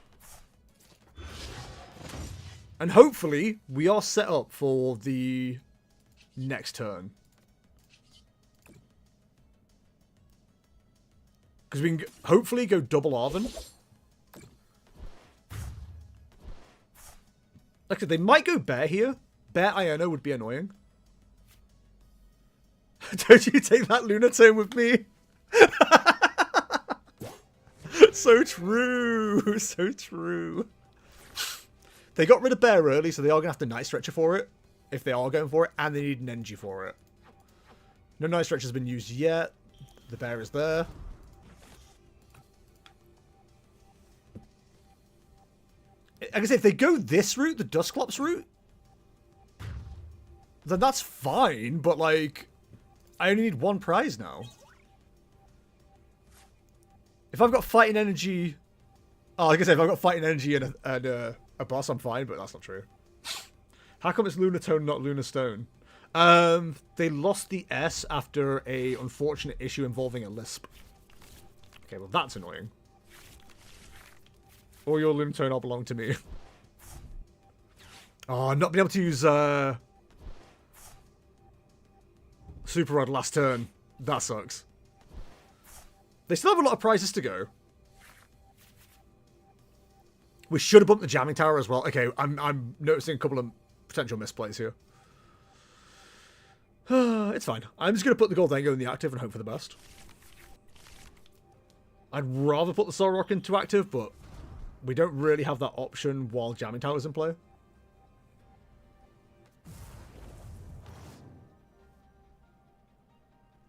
And hopefully, we are set up for the next turn. Because we can hopefully go double Arven. Like I said, they might go Bear here. Bear Iono would be annoying. Don't you take that Lunatone with me? So true. So true. They got rid of Bear early, so they are going to have to Night Stretcher for it. If they are going for it. And they need an energy for it. No Night Stretcher has been used yet. The Bear is there. Like I say, if they go this route, the Dusclops route, then that's fine, but, like, I only need 1 prize now. If I've got Fighting Energy... Oh, like I said, if I've got Fighting Energy and a boss, I'm fine, but that's not true. How come it's Lunatone, not Lunastone? They lost the S after a unfortunate issue involving a Lisp. Okay, well, that's annoying. Or your Lunatone all belong to me. Oh, not being able to use Super Rod last turn. That sucks. They still have a lot of prizes to go. We should have bumped the Jamming Tower as well. Okay, I'm noticing a couple of potential misplays here. It's fine. I'm just going to put the Goldengo in the active and hope for the best. I'd rather put the Soul Rock into active, but we don't really have that option while Jamming Tower's in play.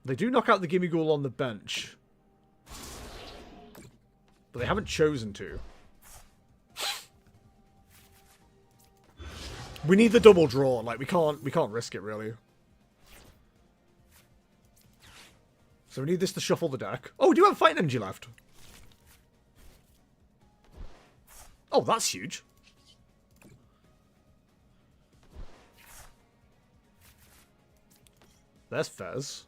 They do knock out the Gimme Ghoul on the bench. But they haven't chosen to. We need the double draw. Like, we can't risk it, really. So we need this to shuffle the deck. Oh, we do have Fighting Energy left. Oh, that's huge. There's Fez.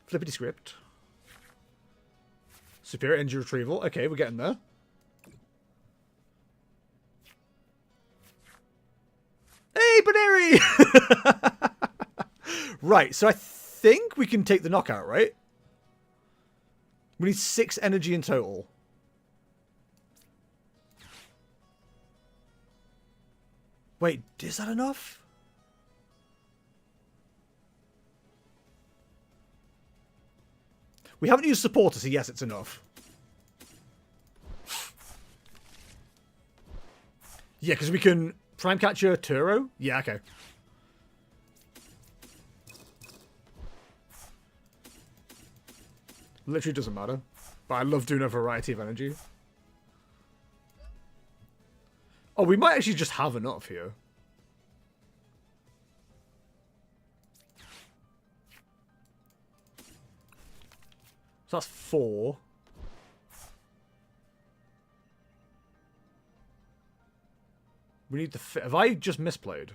Flippity script. Superior Energy Retrieval. Okay, we're getting there. Hey, Baneri! Right, so I think we can take the knockout, right? We need 6 energy in total. Wait, is that enough? We haven't used supporter, so yes, it's enough. Yeah, because we can prime catcher Turo. Yeah, okay. Literally doesn't matter. But I love doing a variety of energy. Oh, we might actually just have enough here. So that's 4. We need the... Have I just misplayed?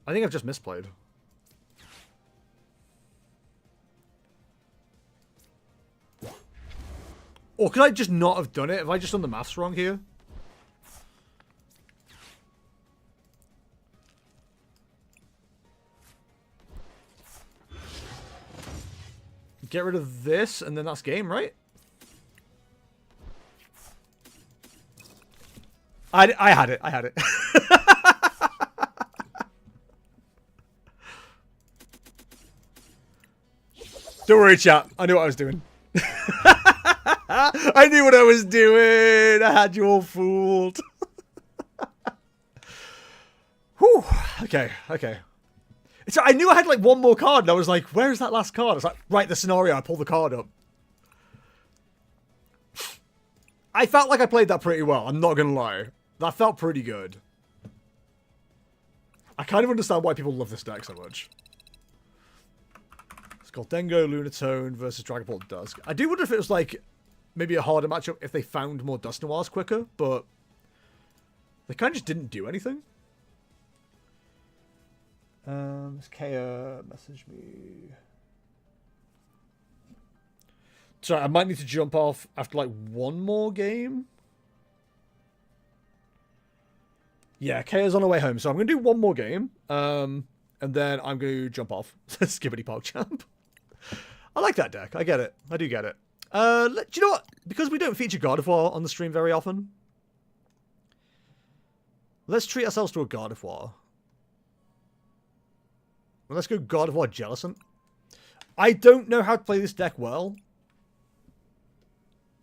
I think I've just misplayed. Or could I just not have done it? Have I just done the maths wrong here? Get rid of this, and then that's game, right? I had it. I had it. Don't worry, chat. I knew what I was doing. I knew what I was doing. I had you all fooled. Whew. Okay, okay. So I knew I had like one more card, and I was like, where is that last card? I was like, right, the scenario. I pulled the card up. I felt like I played that pretty well. I'm not going to lie. That felt pretty good. I kind of understand why people love this deck so much. It's called Dengo, Lunatone versus Dragonbolt Dusk. I do wonder if it was like maybe a harder matchup if they found more Dust Noirs quicker, but they kind of just didn't do anything. Kaya message me. Sorry, I might need to jump off after like one more game. Yeah, Kaya's on her way home, so I'm going to do one more game. And then I'm going to jump off. Skibbity PogChamp. I like that deck. I get it. I do get it. Do you know what? Because we don't feature God of War on the stream very often, let's treat ourselves to a God of War. Well, let's go God of War Jellicent. I don't know how to play this deck well.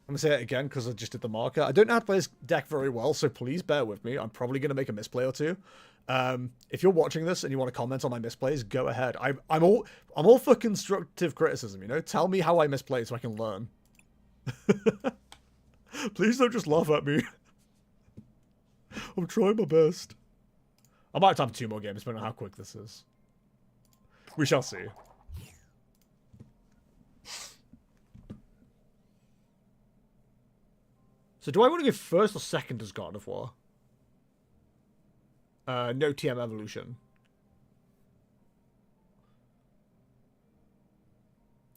I'm going to say it again because I just did the marker. I don't know how to play this deck very well, so please bear with me. I'm probably going to make a misplay or two. If you're watching this and you want to comment on my misplays, go ahead. I'm all for constructive criticism, you know? Tell me how I misplay so I can learn. Please don't just laugh at me. I'm trying my best. I might have time for 2 more games, depending on how quick this is. We shall see. So do I want to go first or second as God of War? No TM Evolution.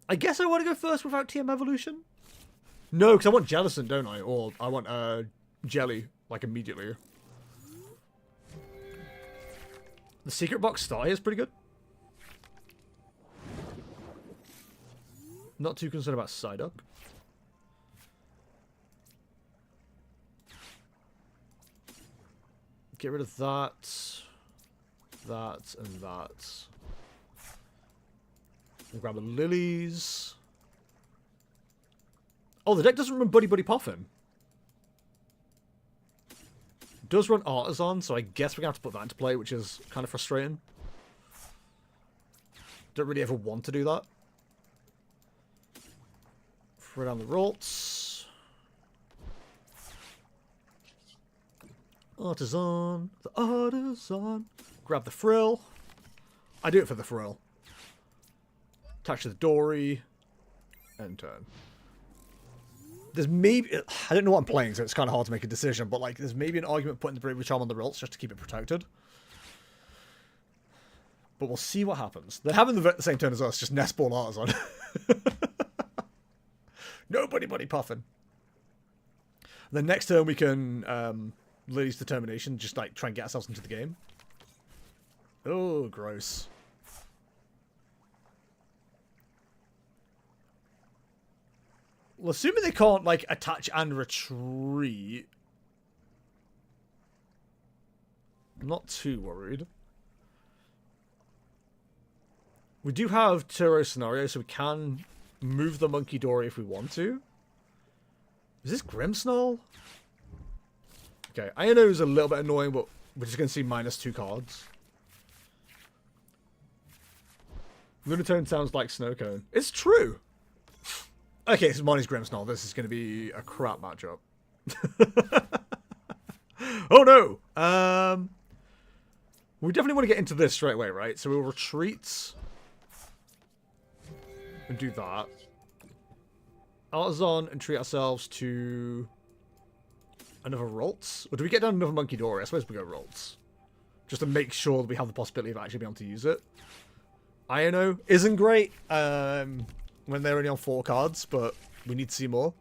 I guess I want to go first without TM Evolution. No, because I want Jellicent, don't I? Or I want Jelly, like, immediately. The Secret Box start here is pretty good. Not too concerned about Psyduck. Get rid of that, that, and that. Grab the lilies. Oh, the deck doesn't run Buddy Buddy Poffin. It does run Artisan, so I guess we're going to have to put that into play, which is kind of frustrating. Don't really ever want to do that. Throw down the Ralts. Artisan. The Artisan. Grab the Frill. I do it for the Frill. Attach to the Dory. End turn. There's maybe... I don't know what I'm playing, so it's kind of hard to make a decision, but like, there's maybe an argument putting the Bravery Charm on the Ralts just to keep it protected. But we'll see what happens. They're having the same turn as us, just Nest Ball Artisan. Nobody Buddy Puffin. The next turn we can Lily's Determination, just like try and get ourselves into the game. Oh, gross. Well, assuming they can't like attach and retreat, I'm not too worried. We do have Turo Scenario, so we can move the Monkey Dory if we want to. Is this Grimmsnarl? Okay, I know it's a little bit annoying, but we're just going to see -2 cards. Lunatone sounds like Snowcone. It's true! Okay, so mine is Grimmsnarl. This is going to be a crap matchup. Oh no! We definitely want to get into this straight away, right? So we'll retreat. And do that. Artisan and treat ourselves to another Ralts. Or do we get down another Monkey Dory? I suppose we go Ralts. Just to make sure that we have the possibility of actually being able to use it. Iono isn't great when they're only on 4 cards, but we need to see more.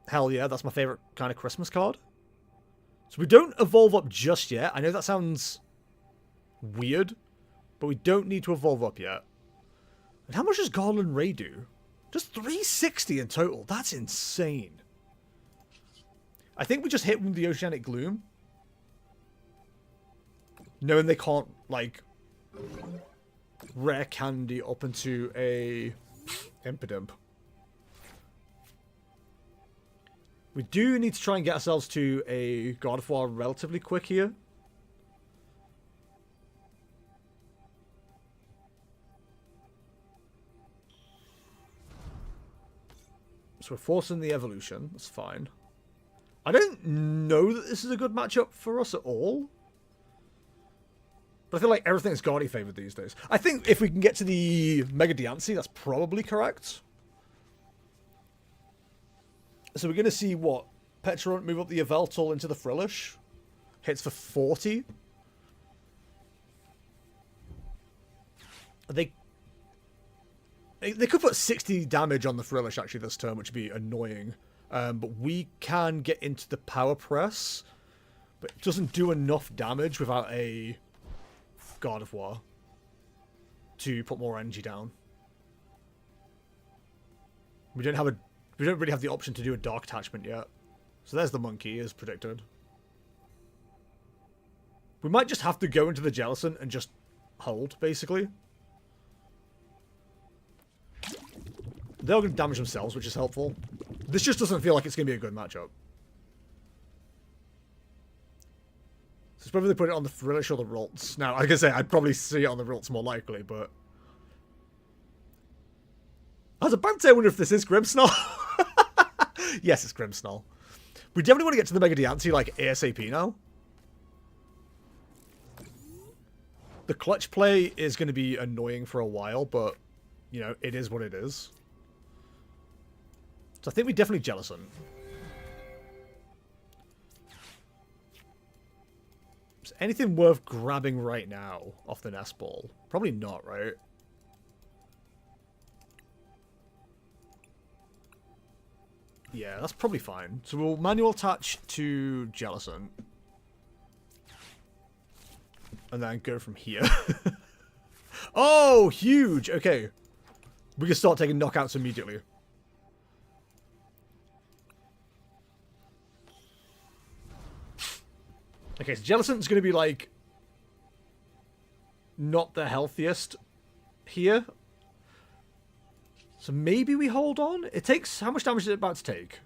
Hell yeah, that's my favorite kind of Christmas card. So we don't evolve up just yet. I know that sounds weird, but we don't need to evolve up yet. And how much does Garland Ray do? Just 360 in total. That's insane. I think we just hit with the Oceanic Gloom. Knowing they can't, like, rare candy up into a Impidimp. We do need to try and get ourselves to a God of War relatively quick here. So we're forcing the evolution. That's fine. I don't know that this is a good matchup for us at all. But I feel like everything's Guardy favored these days. I think if we can get to the Mega Diancie, that's probably correct. So we're going to see what? Petulant move up the Yveltal into the Frillish. Hits for 40. They could put 60 damage on the Frillish actually this turn, which would be annoying. But we can get into the Power Press. But it doesn't do enough damage without a God of War to put more energy down. We don't really have the option to do a Dark Attachment yet. So there's the monkey, as predicted. We might just have to go into the Jellicent and just hold, basically. They're going to damage themselves, which is helpful. This just doesn't feel like it's going to be a good matchup. So it's probably they put it on the Frillish or the Ralts. Now, like I say, I'd probably see it on the Ralts more likely, but... I was about to say, I wonder if this is Grimmsnarl. Yes, it's Grimmsnarl. We definitely want to get to the Mega Diancie, like, ASAP now. The clutch play is going to be annoying for a while, but, you know, it is what it is. So I think we definitely Jellicent. Is anything worth grabbing right now off the Nest Ball? Probably not, right? Yeah, that's probably fine. So we'll manual attach to Jellicent. And then go from here. Oh, huge! Okay. We can start taking knockouts immediately. Okay, so Jellicent's going to be like... not the healthiest here. So maybe we hold on. It takes... How much damage is it about to take?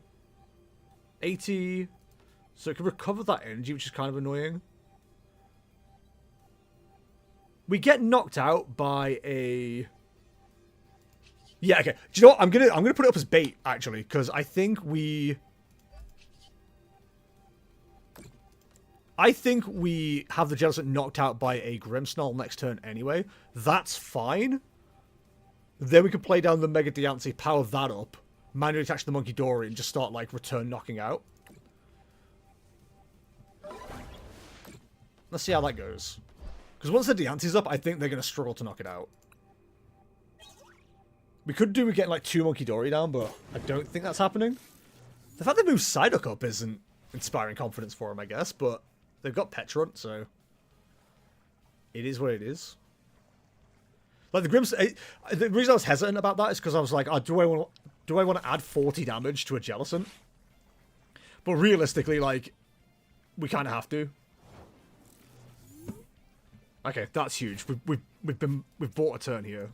80... So it can recover that energy, which is kind of annoying. We get knocked out by a... Yeah, okay. Do you know what? I'm gonna put it up as bait, actually, because I think we have the Jellicent knocked out by a Grimmsnarl next turn anyway. That's fine. Then we can play down the Mega Diancie, power that up, manually attach the Monkey Dory, and just start, like, return knocking out. Let's see how that goes. Because once the Diancie's up, I think they're going to struggle to knock it out. We could do with getting, like, 2 Monkey Dory down, but I don't think that's happening. The fact they moved Psyduck up isn't inspiring confidence for them, I guess, but they've got Petrunt, so it is what it is. Like, the reason I was hesitant about that is because I was like, oh, do I want to add 40 damage to a Jellicent? But realistically, like, we kind of have to. Okay, that's huge. We've bought a turn here.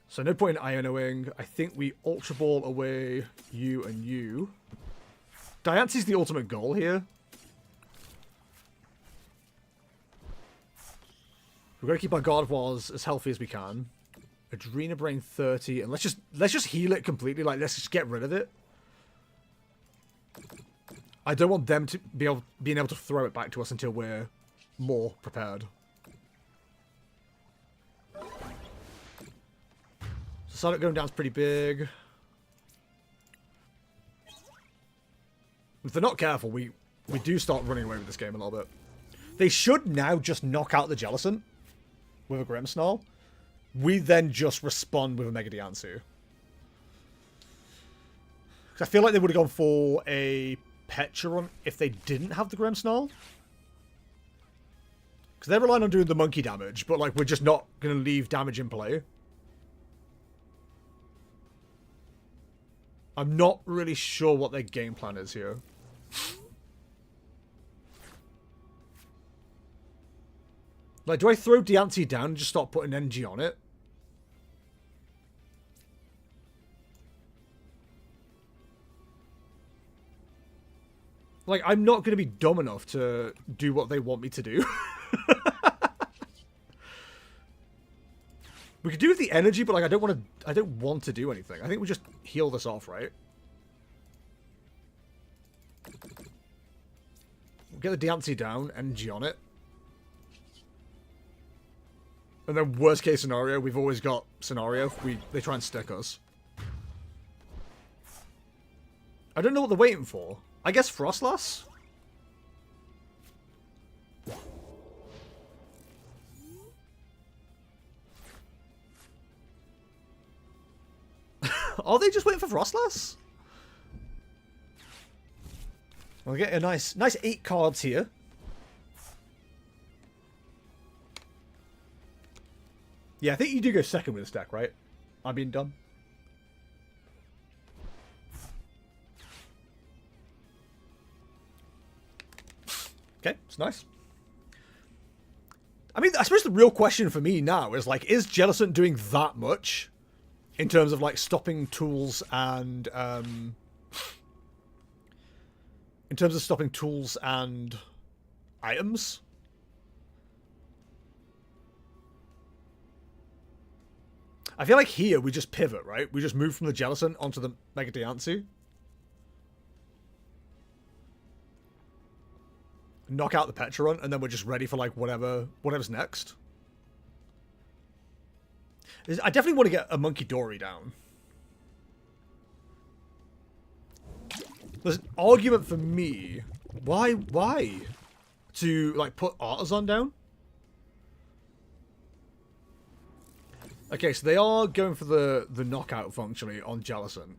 So no point in Ionoing. I think we Ultra Ball away you and you. Diancie's the ultimate goal here. We've got to keep our Gardevoirs as healthy as we can. Adrena Brain 30, and let's just heal it completely. Like, let's just get rid of it. I don't want them to being able to throw it back to us until we're more prepared. So Psyduck going down is pretty big. If they're not careful, we do start running away with this game a little bit. They should now just knock out the Jellicent with a Grimmsnarl. We then just respond with a Mega Diancie. Because I feel like they would have gone for a Petrunt if they didn't have the Grimmsnarl. Because they're relying on doing the monkey damage, but like we're just not going to leave damage in play. I'm not really sure what their game plan is here. Like, do I throw Diancie down and just start putting energy on it? Like, I'm not going to be dumb enough to do what they want me to do. We could do with the energy, but like I don't want to do anything. I think we just heal this off, right? We'll get the Diancie down, energy on it. And then worst case scenario, we've always got scenario. They try and stick us. I don't know what they're waiting for. I guess Frostlass? Are they just waiting for Frostlass? We'll get a nice 8 cards here. Yeah, I think you do go second with this deck, right? I'm being dumb. Okay, it's nice. I mean, I suppose the real question for me now is, like, is Jellicent doing that much in terms of, like, stopping tools and, in terms of stopping tools and items? I feel like here we just pivot, right? We just move from the Jellicent onto the Mega Diancie. Knock out the Petrunt, and then we're just ready for, like, whatever's next. I definitely want to get a Monkey Dory down. There's an argument for me. Why? To, like, put Artisan down? Okay, so they are going for the knockout, functionally, on Jellicent.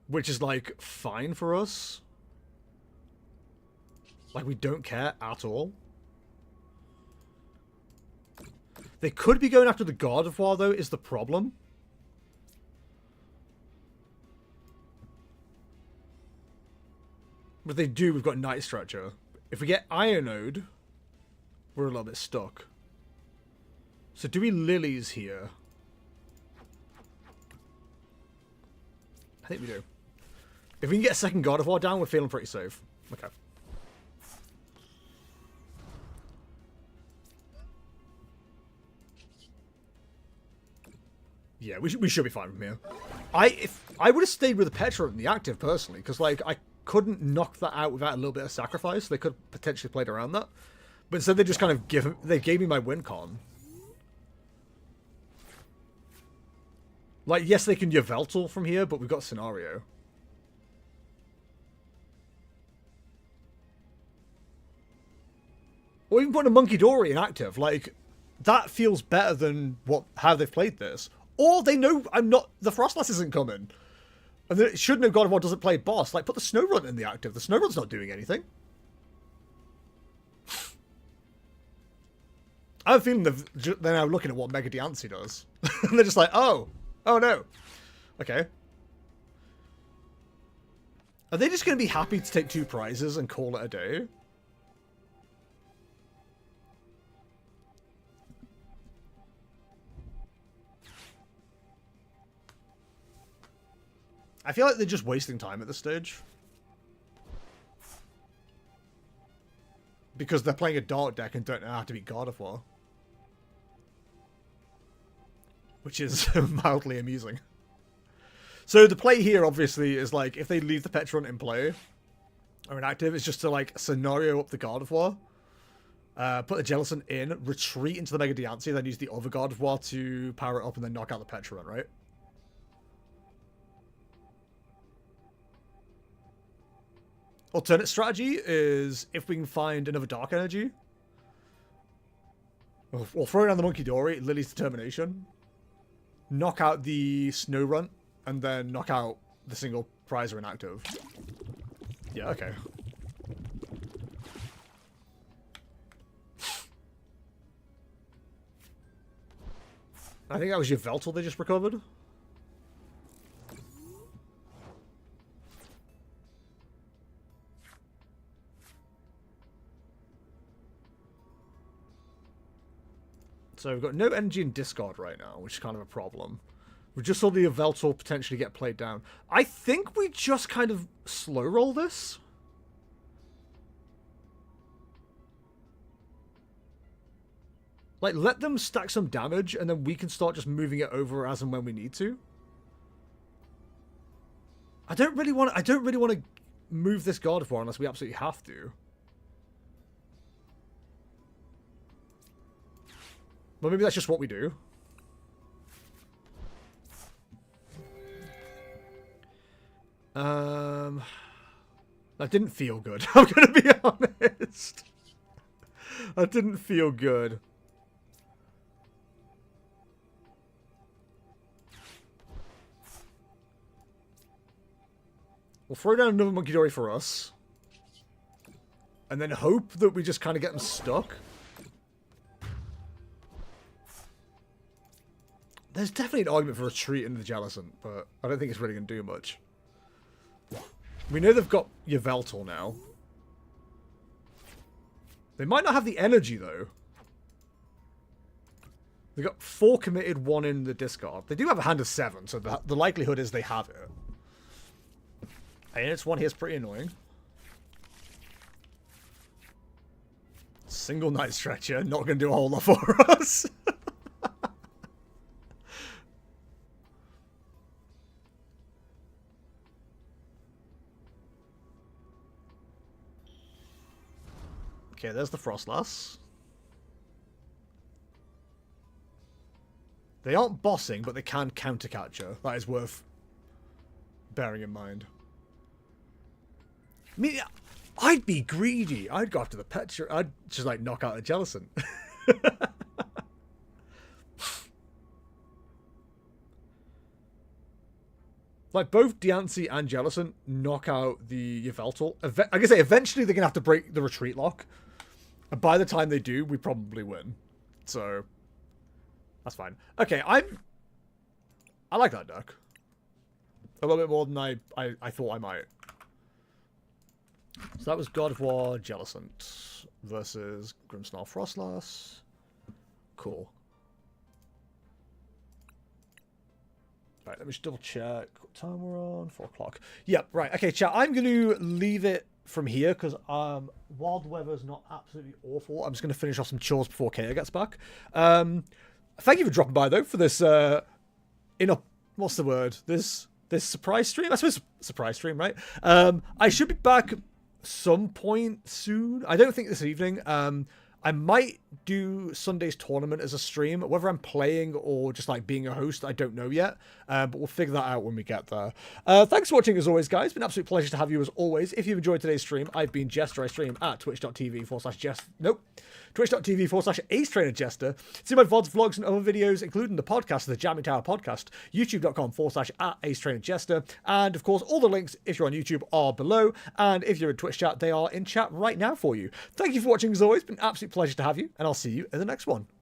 Which is, like, fine for us. Like, we don't care at all. They could be going after the Gardevoir, though, is the problem. But if they do, we've got Night Stretcher. If we get Ionode, we're a little bit stuck. So do we lilies here? I think we do. If we can get a second God of War down, we're feeling pretty safe. Okay. Yeah, we should be fine from here. If I would have stayed with the Petra in the active personally, because like I couldn't knock that out without a little bit of sacrifice. They could have potentially played around that, but instead they just kind of gave me my win con. Like yes, they can Yveltal from here, but we've got scenario. Or even putting a Monkey Dory in active, like that feels better than how they've played this. Or they know the Frostlass isn't coming. And they should know God of War doesn't play boss. Like, put the Snowrun in the active. The Snowrun's not doing anything. I have a feeling they're now looking at what Mega Diancie does. And they're just like, oh no. Okay. Are they just going to be happy to take 2 prizes and call it a day? I feel like they're just wasting time at this stage. Because they're playing a dark deck and don't know how to beat God of War. Which is mildly amusing. So the play here, obviously, is like, if they leave the Petron in play, or inactive, it's just to, like, scenario up the God of War. Put the Jellicent in, retreat into the Mega Diancie, then use the other God of War to power it up and then knock out the Petron, right? Alternate strategy is if we can find another Dark Energy. We'll throw it on the Monkey Dory, Lily's Determination. Knock out the Snow Runt, and then knock out the single prize or inactive. Yeah, okay. I think that was your Veltal they just recovered. So we've got no energy in discard right now, which is kind of a problem. We just saw the Yveltal potentially get played down. I think we just kind of slow roll this. Like, let them stack some damage, and then we can start just moving it over as and when we need to. I don't really want to move this God of War unless we absolutely have to. Well, maybe that's just what we do. That didn't feel good. I'm going to be honest. That didn't feel good. We'll throw down another Monkey Dory for us. And then hope that we just kind of get them stuck. There's definitely an argument for retreat into the Jellicent, but I don't think it's really going to do much. We know they've got Yveltal now. They might not have the energy, though. They've got 4 committed, 1 in the discard. They do have a hand of 7, so the likelihood is they have it. And its 1 here is pretty annoying. Single Night Stretcher, not going to do a whole lot for us. Okay, there's the Frostlass. They aren't bossing, but they can counter-capture. That is worth bearing in mind. I mean, I'd be greedy. I'd go after the Petra. I'd just, like, knock out the Jellicent. Like, both Diancie and Jellicent knock out the Yveltal. Like I say, eventually they're going to have to break the retreat lock. And by the time they do, we probably win. So, that's fine. Okay, I like that deck. A little bit more than I thought I might. So that was God of War, Jellicent. versus Grimsnarl Frostlass. Cool. Right, let me just double check what time we're on. 4 o'clock. Yep, right. Okay, chat. I'm going to leave it from here because while the weather's not absolutely awful, I'm just going to finish off some chores before Kaya gets back. Thank you for dropping by, though, for this, what's the word? This surprise stream? I suppose surprise stream, right? I should be back some point soon. I don't think this evening. I might do Sunday's tournament as a stream. Whether I'm playing or just like being a host, I don't know yet. But we'll figure that out when we get there. Thanks for watching as always, guys. It's been an absolute pleasure to have you as always. If you've enjoyed today's stream, I've been Jester. I stream at twitch.tv/AceTrainerJester. See my VODs, vlogs, and other videos, including the podcast, the Jamming Tower podcast, youtube.com/@AceTrainerJester. And of course, all the links, if you're on YouTube, are below. And if you're in Twitch chat, they are in chat right now for you. Thank you for watching as always. It's been an absolute pleasure to have you, and I'll see you in the next one.